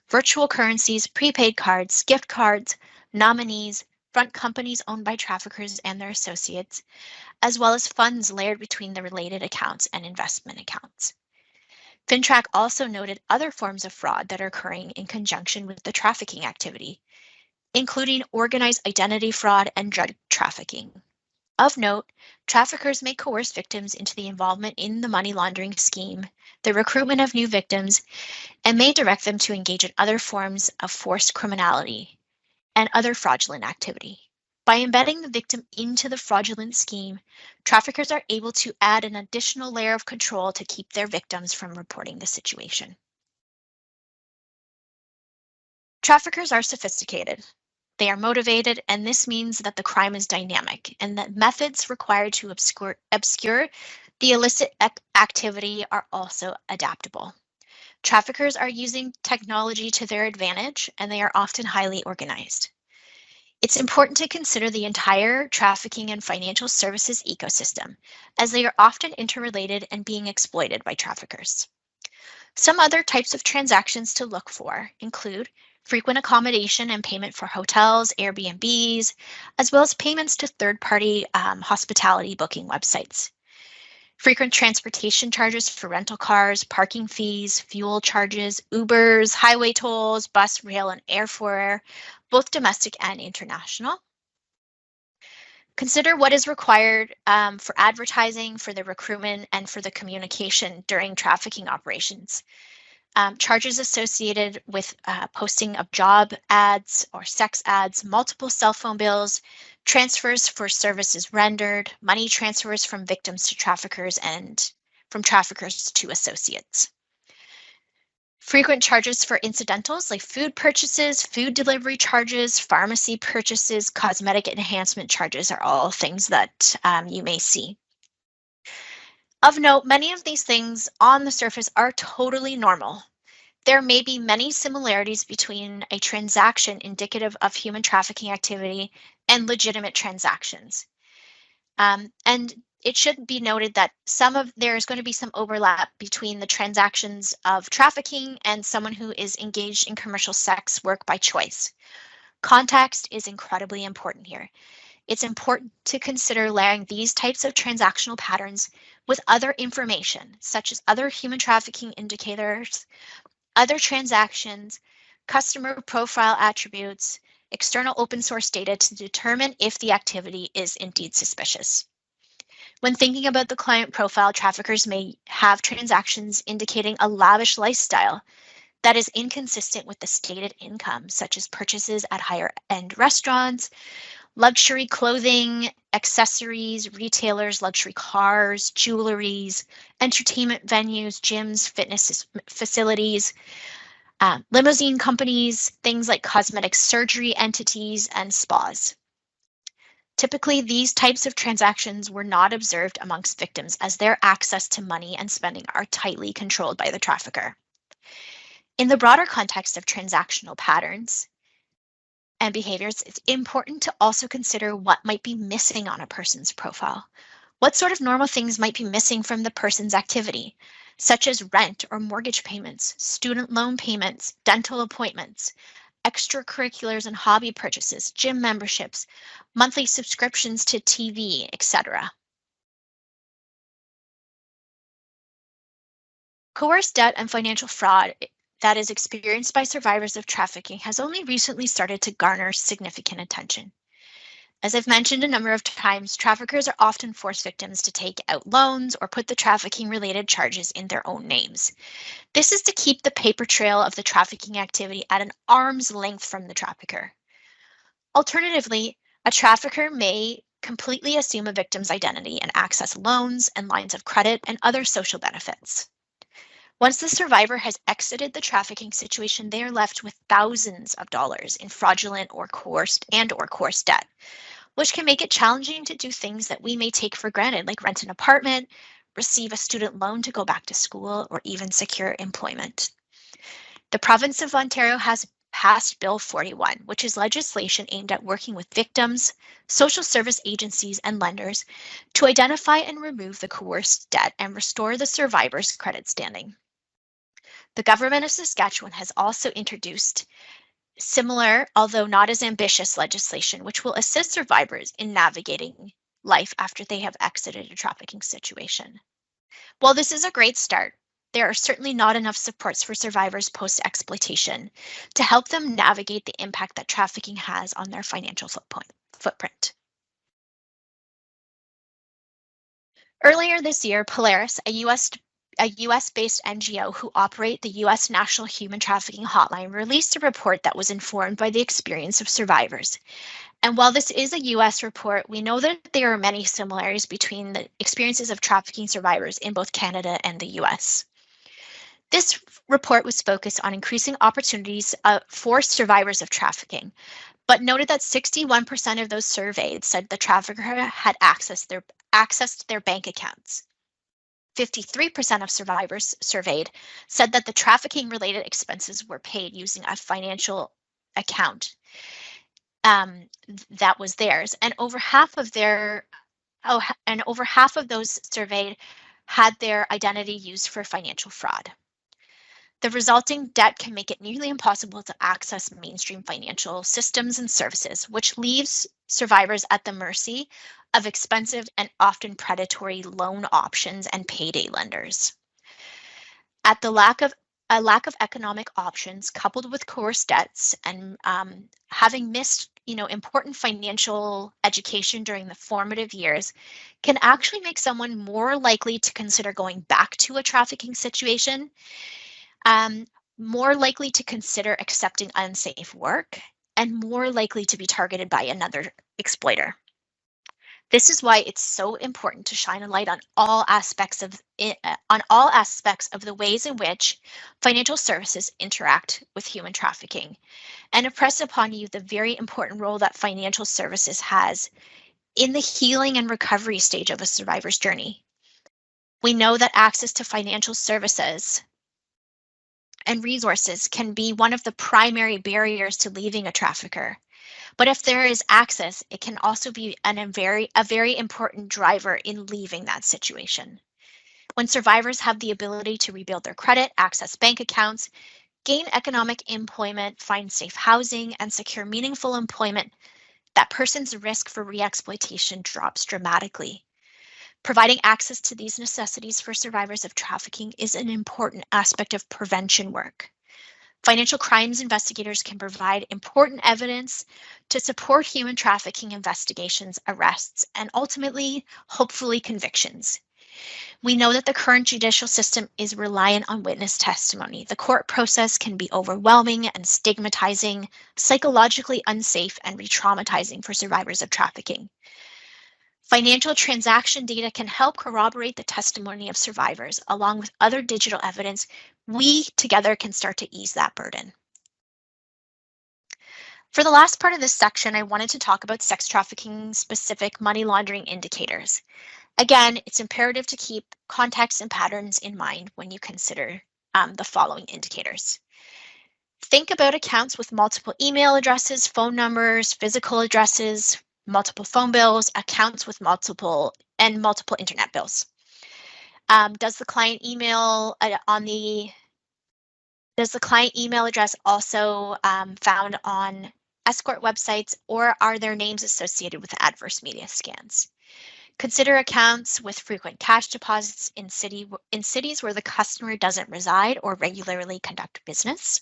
virtual currencies, prepaid cards, gift cards, nominees, front companies owned by traffickers and their associates, as well as funds layered between the related accounts and investment accounts. FINTRAC also noted other forms of fraud that are occurring in conjunction with the trafficking activity, including organized identity fraud and drug trafficking. Of note, traffickers may coerce victims into the involvement in the money laundering scheme, the recruitment of new victims, and may direct them to engage in other forms of forced criminality and other fraudulent activity. By embedding the victim into the fraudulent scheme, traffickers are able to add an additional layer of control to keep their victims from reporting the situation. Traffickers are sophisticated. They are motivated, and this means that the crime is dynamic and that methods required to obscure the illicit activity are also adaptable. Traffickers are using technology to their advantage, and they are often highly organized. It's important to consider the entire trafficking and financial services ecosystem, as they are often interrelated and being exploited by traffickers. Some other types of transactions to look for include frequent accommodation and payment for hotels, Airbnbs, as well as payments to third-party hospitality booking websites. Frequent transportation charges for rental cars, parking fees, fuel charges, Ubers, highway tolls, bus, rail, and airfare, both domestic and international. Consider what is required for advertising, for the recruitment, and for the communication during trafficking operations. Charges associated with posting of job ads or sex ads, multiple cell phone bills, transfers for services rendered, money transfers from victims to traffickers and from traffickers to associates. Frequent charges for incidentals like food purchases, food delivery charges, pharmacy purchases, cosmetic enhancement charges are all things that you may see. Of note, many of these things on the surface are totally normal. There may be many similarities between a transaction indicative of human trafficking activity and legitimate transactions. And it should be noted that there is going to be some overlap between the transactions of trafficking and someone who is engaged in commercial sex work by choice. Context is incredibly important here. It's important to consider layering these types of transactional patterns with other information, such as other human trafficking indicators, other transactions, customer profile attributes, external open source data to determine if the activity is indeed suspicious. When thinking about the client profile, traffickers may have transactions indicating a lavish lifestyle that is inconsistent with the stated income, such as purchases at higher-end restaurants, luxury clothing, accessories, retailers, luxury cars, jewelries, entertainment venues, gyms, fitness facilities, limousine companies, things like cosmetic surgery entities, and spas. Typically, these types of transactions were not observed amongst victims as their access to money and spending are tightly controlled by the trafficker. In the broader context of transactional patterns and behaviors, it's important to also consider what might be missing on a person's profile. What sort of normal things might be missing from the person's activity, such as rent or mortgage payments, student loan payments, dental appointments, extracurriculars and hobby purchases, gym memberships, monthly subscriptions to TV, etc. Coerced debt and financial fraud that is experienced by survivors of trafficking has only recently started to garner significant attention. As I've mentioned a number of times, traffickers are often forced victims to take out loans or put the trafficking related charges in their own names. This is to keep the paper trail of the trafficking activity at an arm's length from the trafficker. Alternatively, a trafficker may completely assume a victim's identity and access loans and lines of credit and other social benefits. Once the survivor has exited the trafficking situation, they are left with thousands of dollars in fraudulent or coerced debt, which can make it challenging to do things that we may take for granted, like rent an apartment, receive a student loan to go back to school, or even secure employment. The province of Ontario has passed Bill 41, which is legislation aimed at working with victims, social service agencies, and lenders to identify and remove the coerced debt and restore the survivor's credit standing. The government of Saskatchewan has also introduced similar, although not as ambitious, legislation which will assist survivors in navigating life after they have exited a trafficking situation. While this is a great start, there are certainly not enough supports for survivors post-exploitation to help them navigate the impact that trafficking has on their financial footprint. Earlier this year, Polaris, a US-based NGO who operate the US National Human Trafficking Hotline, released a report that was informed by the experience of survivors. And while this is a US report, we know that there are many similarities between the experiences of trafficking survivors in both Canada and the US. This report was focused on increasing opportunities for survivors of trafficking, but noted that 61% of those surveyed said the trafficker had accessed their bank accounts. 53% of survivors surveyed said that the trafficking related expenses were paid using a financial account that was theirs, and over half of those surveyed had their identity used for financial fraud. The resulting debt can make it nearly impossible to access mainstream financial systems and services, which leaves survivors at the mercy of expensive and often predatory loan options and payday lenders. At the lack of economic options, coupled with coerced debts and having missed, important financial education during the formative years, can actually make someone more likely to consider going back to a trafficking situation, more likely to consider accepting unsafe work, and more likely to be targeted by another exploiter. This is why it's so important to shine a light on all aspects of the ways in which financial services interact with human trafficking, and impress upon you the very important role that financial services has in the healing and recovery stage of a survivor's journey. We know that access to financial services and resources can be one of the primary barriers to leaving a trafficker. But if there is access, it can also be a very important driver in leaving that situation. When survivors have the ability to rebuild their credit, access bank accounts, gain economic employment, find safe housing, and secure meaningful employment, that person's risk for re-exploitation drops dramatically. Providing access to these necessities for survivors of trafficking is an important aspect of prevention work. Financial crimes investigators can provide important evidence to support human trafficking investigations, arrests, and ultimately, hopefully, convictions. We know that the current judicial system is reliant on witness testimony. The court process can be overwhelming and stigmatizing, psychologically unsafe, and re-traumatizing for survivors of trafficking. Financial transaction data can help corroborate the testimony of survivors, along with other digital evidence. We together can start to ease that burden. For the last part of this section, I wanted to talk about sex trafficking specific money laundering indicators. Again, it's imperative to keep context and patterns in mind when you consider the following indicators. Think about accounts with multiple email addresses, phone numbers, physical addresses, multiple phone bills, accounts with multiple and multiple internet bills. Does the client email does the client email address also found on escort websites, or are their names associated with adverse media scans? Consider accounts with frequent cash deposits in cities where the customer doesn't reside or regularly conduct business.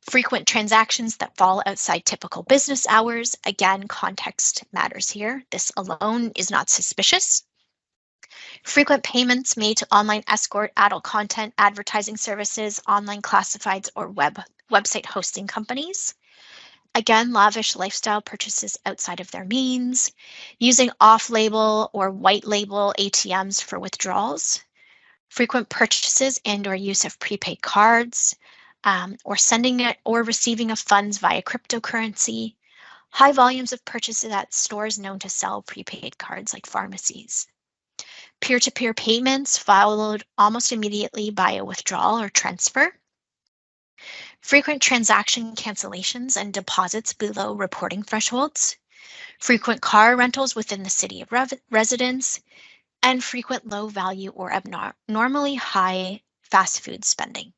Frequent transactions that fall outside typical business hours. Again, context matters here. This alone is not suspicious. Frequent payments made to online escort, adult content, advertising services, online classifieds, or website hosting companies. Again, lavish lifestyle purchases outside of their means, using off-label or white label ATMs for withdrawals, frequent purchases and or use of prepaid cards, or sending it or receiving of funds via cryptocurrency, high volumes of purchases at stores known to sell prepaid cards like pharmacies. Peer-to-peer payments followed almost immediately by a withdrawal or transfer. Frequent transaction cancellations and deposits below reporting thresholds. Frequent car rentals within the city of residence. And frequent low value or abnormally high fast food spending.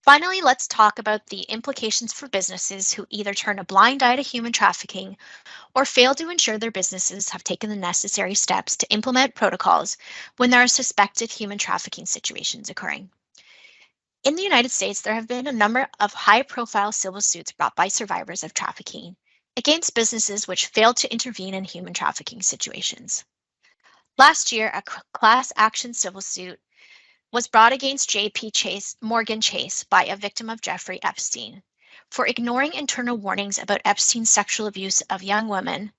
Finally, let's talk about the implications for businesses who either turn a blind eye to human trafficking or fail to ensure their businesses have taken the necessary steps to implement protocols when there are suspected human trafficking situations occurring. In the United States, there have been a number of high-profile civil suits brought by survivors of trafficking against businesses which failed to intervene in human trafficking situations. Last year, a class action civil suit was brought against Morgan Chase by a victim of Jeffrey Epstein for ignoring internal warnings about Epstein's sexual abuse of young women,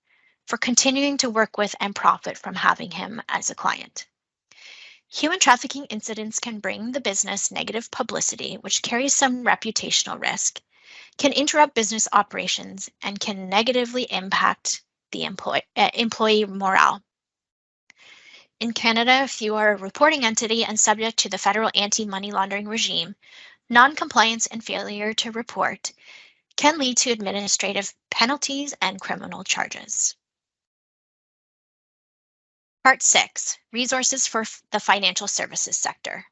for continuing to work with and profit from having him as a client. Human trafficking incidents can bring the business negative publicity, which carries some reputational risk, can interrupt business operations, and can negatively impact the employee morale. In Canada, if you are a reporting entity and subject to the federal anti-money laundering regime, non-compliance and failure to report can lead to administrative penalties and criminal charges. Part 6, Resources for the Financial Services Sector.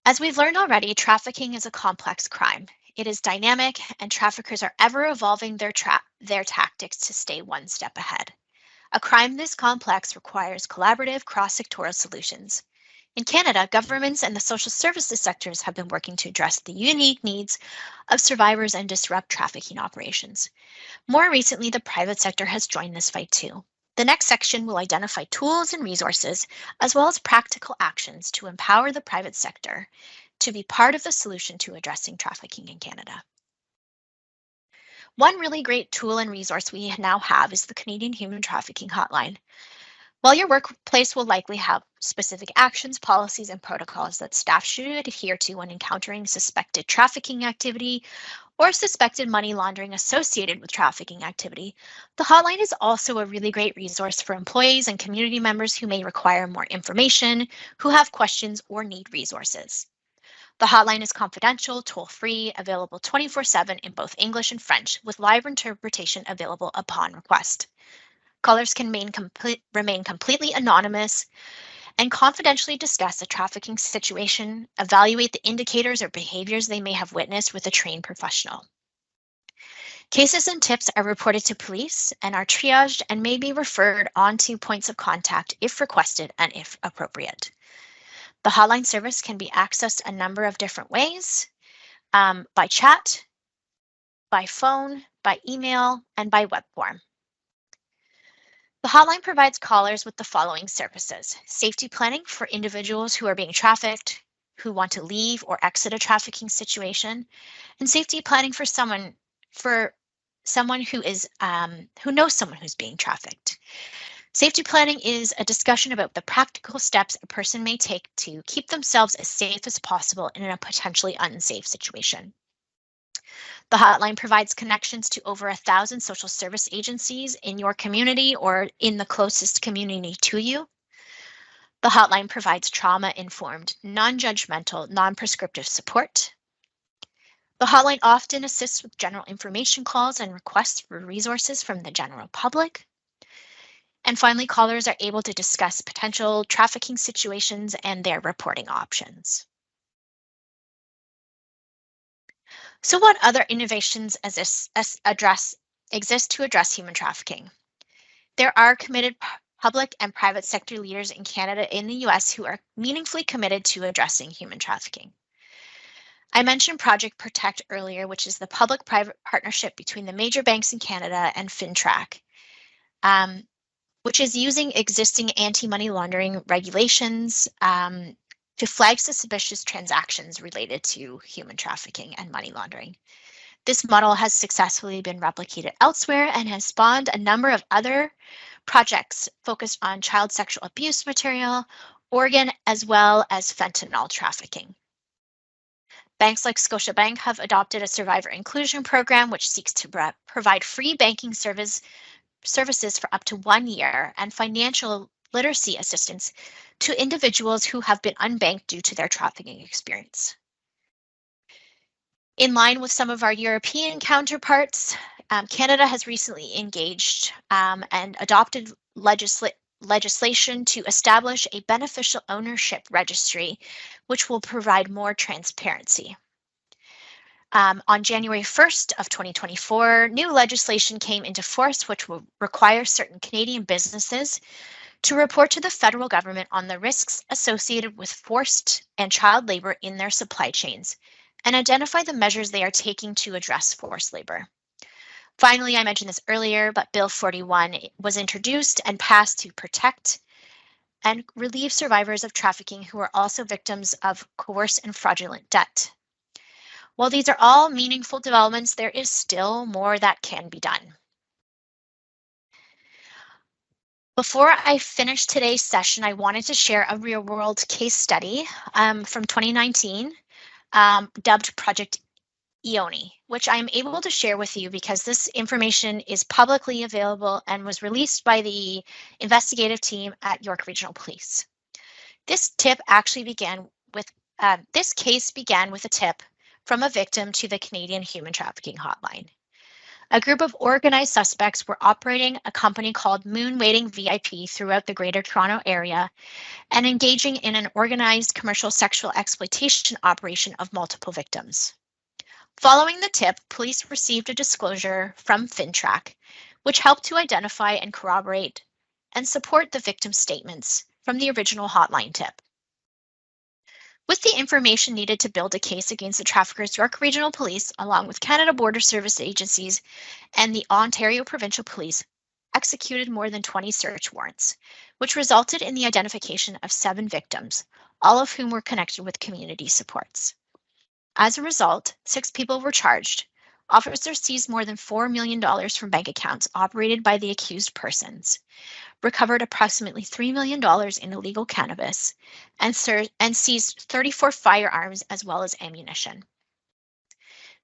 As we've learned already, trafficking is a complex crime. It is dynamic, and traffickers are ever evolving their tactics to stay one step ahead. A crime this complex requires collaborative cross-sectoral solutions. In Canada, governments and the social services sectors have been working to address the unique needs of survivors and disrupt trafficking operations. More recently, the private sector has joined this fight too. The next section will identify tools and resources, as well as practical actions to empower the private sector to be part of the solution to addressing trafficking in Canada. One really great tool and resource we now have is the Canadian Human Trafficking Hotline. While your workplace will likely have specific actions, policies, and protocols that staff should adhere to when encountering suspected trafficking activity or suspected money laundering associated with trafficking activity, the hotline is also a really great resource for employees and community members who may require more information, who have questions, or need resources. The hotline is confidential, toll-free, available 24/7 in both English and French, with live interpretation available upon request. Callers can remain completely anonymous and confidentially discuss a trafficking situation, evaluate the indicators or behaviors they may have witnessed with a trained professional. Cases and tips are reported to police and are triaged and may be referred on to points of contact if requested and if appropriate. The hotline service can be accessed a number of different ways, by chat, by phone, by email, and by web form. The hotline provides callers with the following services: safety planning for individuals who are being trafficked, who want to leave or exit a trafficking situation, and safety planning for someone who knows someone who's being trafficked. Safety planning is a discussion about the practical steps a person may take to keep themselves as safe as possible in a potentially unsafe situation. The hotline provides connections to over 1,000 social service agencies in your community or in the closest community to you. The hotline provides trauma-informed, non-judgmental, non-prescriptive support. The hotline often assists with general information calls and requests for resources from the general public. And finally, callers are able to discuss potential trafficking situations and their reporting options. So what other innovations exist to address human trafficking? There are committed public and private sector leaders in Canada and the US who are meaningfully committed to addressing human trafficking. I mentioned Project Protect earlier, which is the public-private partnership between the major banks in Canada and FinTrack, um, which is using existing anti-money laundering regulations to flag suspicious transactions related to human trafficking and money laundering. This model has successfully been replicated elsewhere and has spawned a number of other projects focused on child sexual abuse material, organ, as well as fentanyl trafficking. Banks like Scotiabank have adopted a survivor inclusion program, which seeks to provide free banking services for up to 1 year and financial literacy assistance to individuals who have been unbanked due to their trafficking experience. In line with some of our European counterparts, Canada has recently engaged and adopted legislation to establish a beneficial ownership registry, which will provide more transparency. On January 1st of 2024, new legislation came into force, which will require certain Canadian businesses to report to the federal government on the risks associated with forced and child labor in their supply chains and identify the measures they are taking to address forced labor. Finally, I mentioned this earlier, but Bill 41 was introduced and passed to protect and relieve survivors of trafficking who are also victims of coerced and fraudulent debt. While these are all meaningful developments, there is still more that can be done. Before I finish today's session, I wanted to share a real-world case study from 2019 dubbed Project Ioni, which I'm able to share with you because this information is publicly available and was released by the investigative team at York Regional Police. This case began with a tip from a victim to the Canadian Human Trafficking Hotline. A group of organized suspects were operating a company called Moon Waiting VIP throughout the Greater Toronto Area and engaging in an organized commercial sexual exploitation operation of multiple victims. Following the tip, police received a disclosure from FinTrack, which helped to identify and corroborate and support the victim's statements from the original hotline tip. With the information needed to build a case against the traffickers, York Regional Police, along with Canada Border Service agencies and the Ontario Provincial Police, executed more than 20 search warrants, which resulted in the identification of 7 victims, all of whom were connected with community supports. As a result, 6 people were charged. Officers seized more than $4 million from bank accounts operated by the accused persons, recovered approximately $3 million in illegal cannabis, and seized 34 firearms as well as ammunition.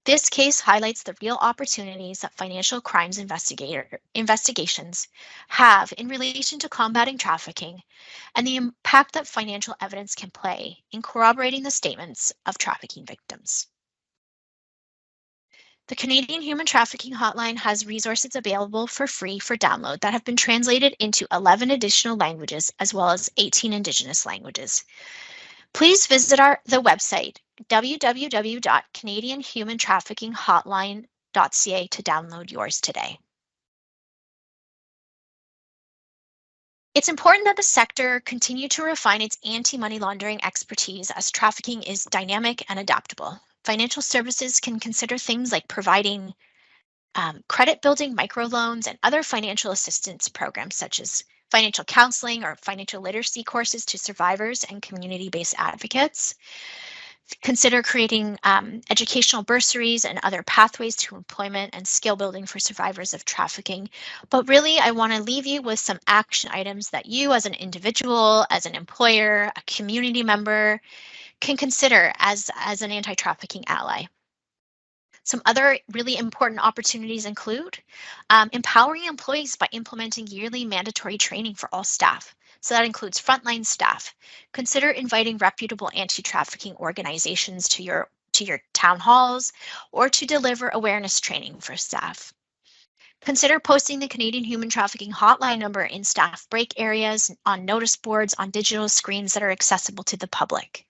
This case highlights the real opportunities that financial crimes investigations have in relation to combating trafficking and the impact that financial evidence can play in corroborating the statements of trafficking victims. The Canadian Human Trafficking Hotline has resources available for free for download that have been translated into 11 additional languages as well as 18 Indigenous languages. Please visit the website www.canadianhumantraffickinghotline.ca to download yours today. It's important that the sector continue to refine its anti-money laundering expertise as trafficking is dynamic and adaptable. Financial services can consider things like providing credit building microloans and other financial assistance programs such as financial counseling or financial literacy courses to survivors and community-based advocates. Consider creating educational bursaries and other pathways to employment and skill building for survivors of trafficking. But really, I want to leave you with some action items that you as an individual, as an employer, a community member can consider as an anti-trafficking ally. Some other really important opportunities include empowering employees by implementing yearly mandatory training for all staff. So that includes frontline staff. Consider inviting reputable anti-trafficking organizations to your to your town halls, or to deliver awareness training for staff. Consider posting the Canadian Human Trafficking Hotline number in staff break areas, on notice boards, on digital screens that are accessible to the public.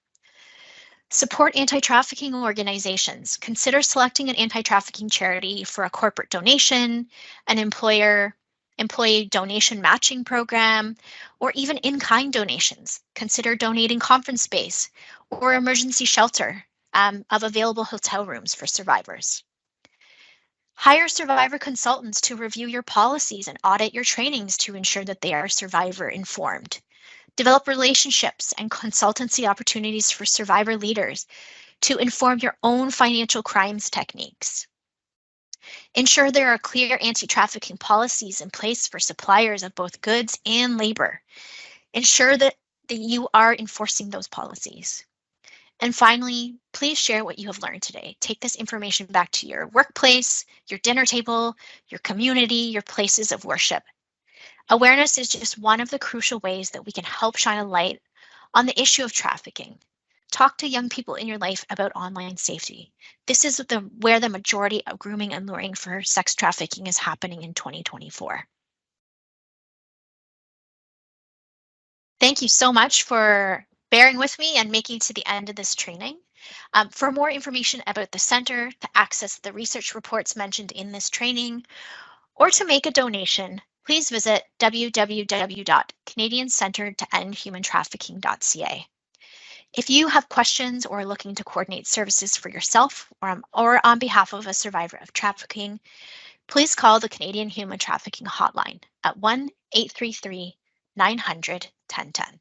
Support anti-trafficking organizations. Consider selecting an anti-trafficking charity for a corporate donation, an employee donation matching program, or even in-kind donations. Consider donating conference space or emergency shelter of available hotel rooms for survivors. Hire survivor consultants to review your policies and audit your trainings to ensure that they are survivor informed. Develop relationships and consultancy opportunities for survivor leaders to inform your own financial crimes techniques. Ensure there are clear anti-trafficking policies in place for suppliers of both goods and labor. Ensure that you are enforcing those policies. And finally, please share what you have learned today. Take this information back to your workplace, your dinner table, your community, your places of worship. Awareness is just one of the crucial ways that we can help shine a light on the issue of trafficking. Talk to young people in your life about online safety. This is where the majority of grooming and luring for sex trafficking is happening in 2024. Thank you so much for bearing with me and making it to the end of this training. For more information about the center, to access the research reports mentioned in this training, or to make a donation, please visit www.canadiancentertoendhumantrafficking.ca. If you have questions or are looking to coordinate services for yourself or on behalf of a survivor of trafficking, please call the Canadian Human Trafficking Hotline at 1-833-900-1010.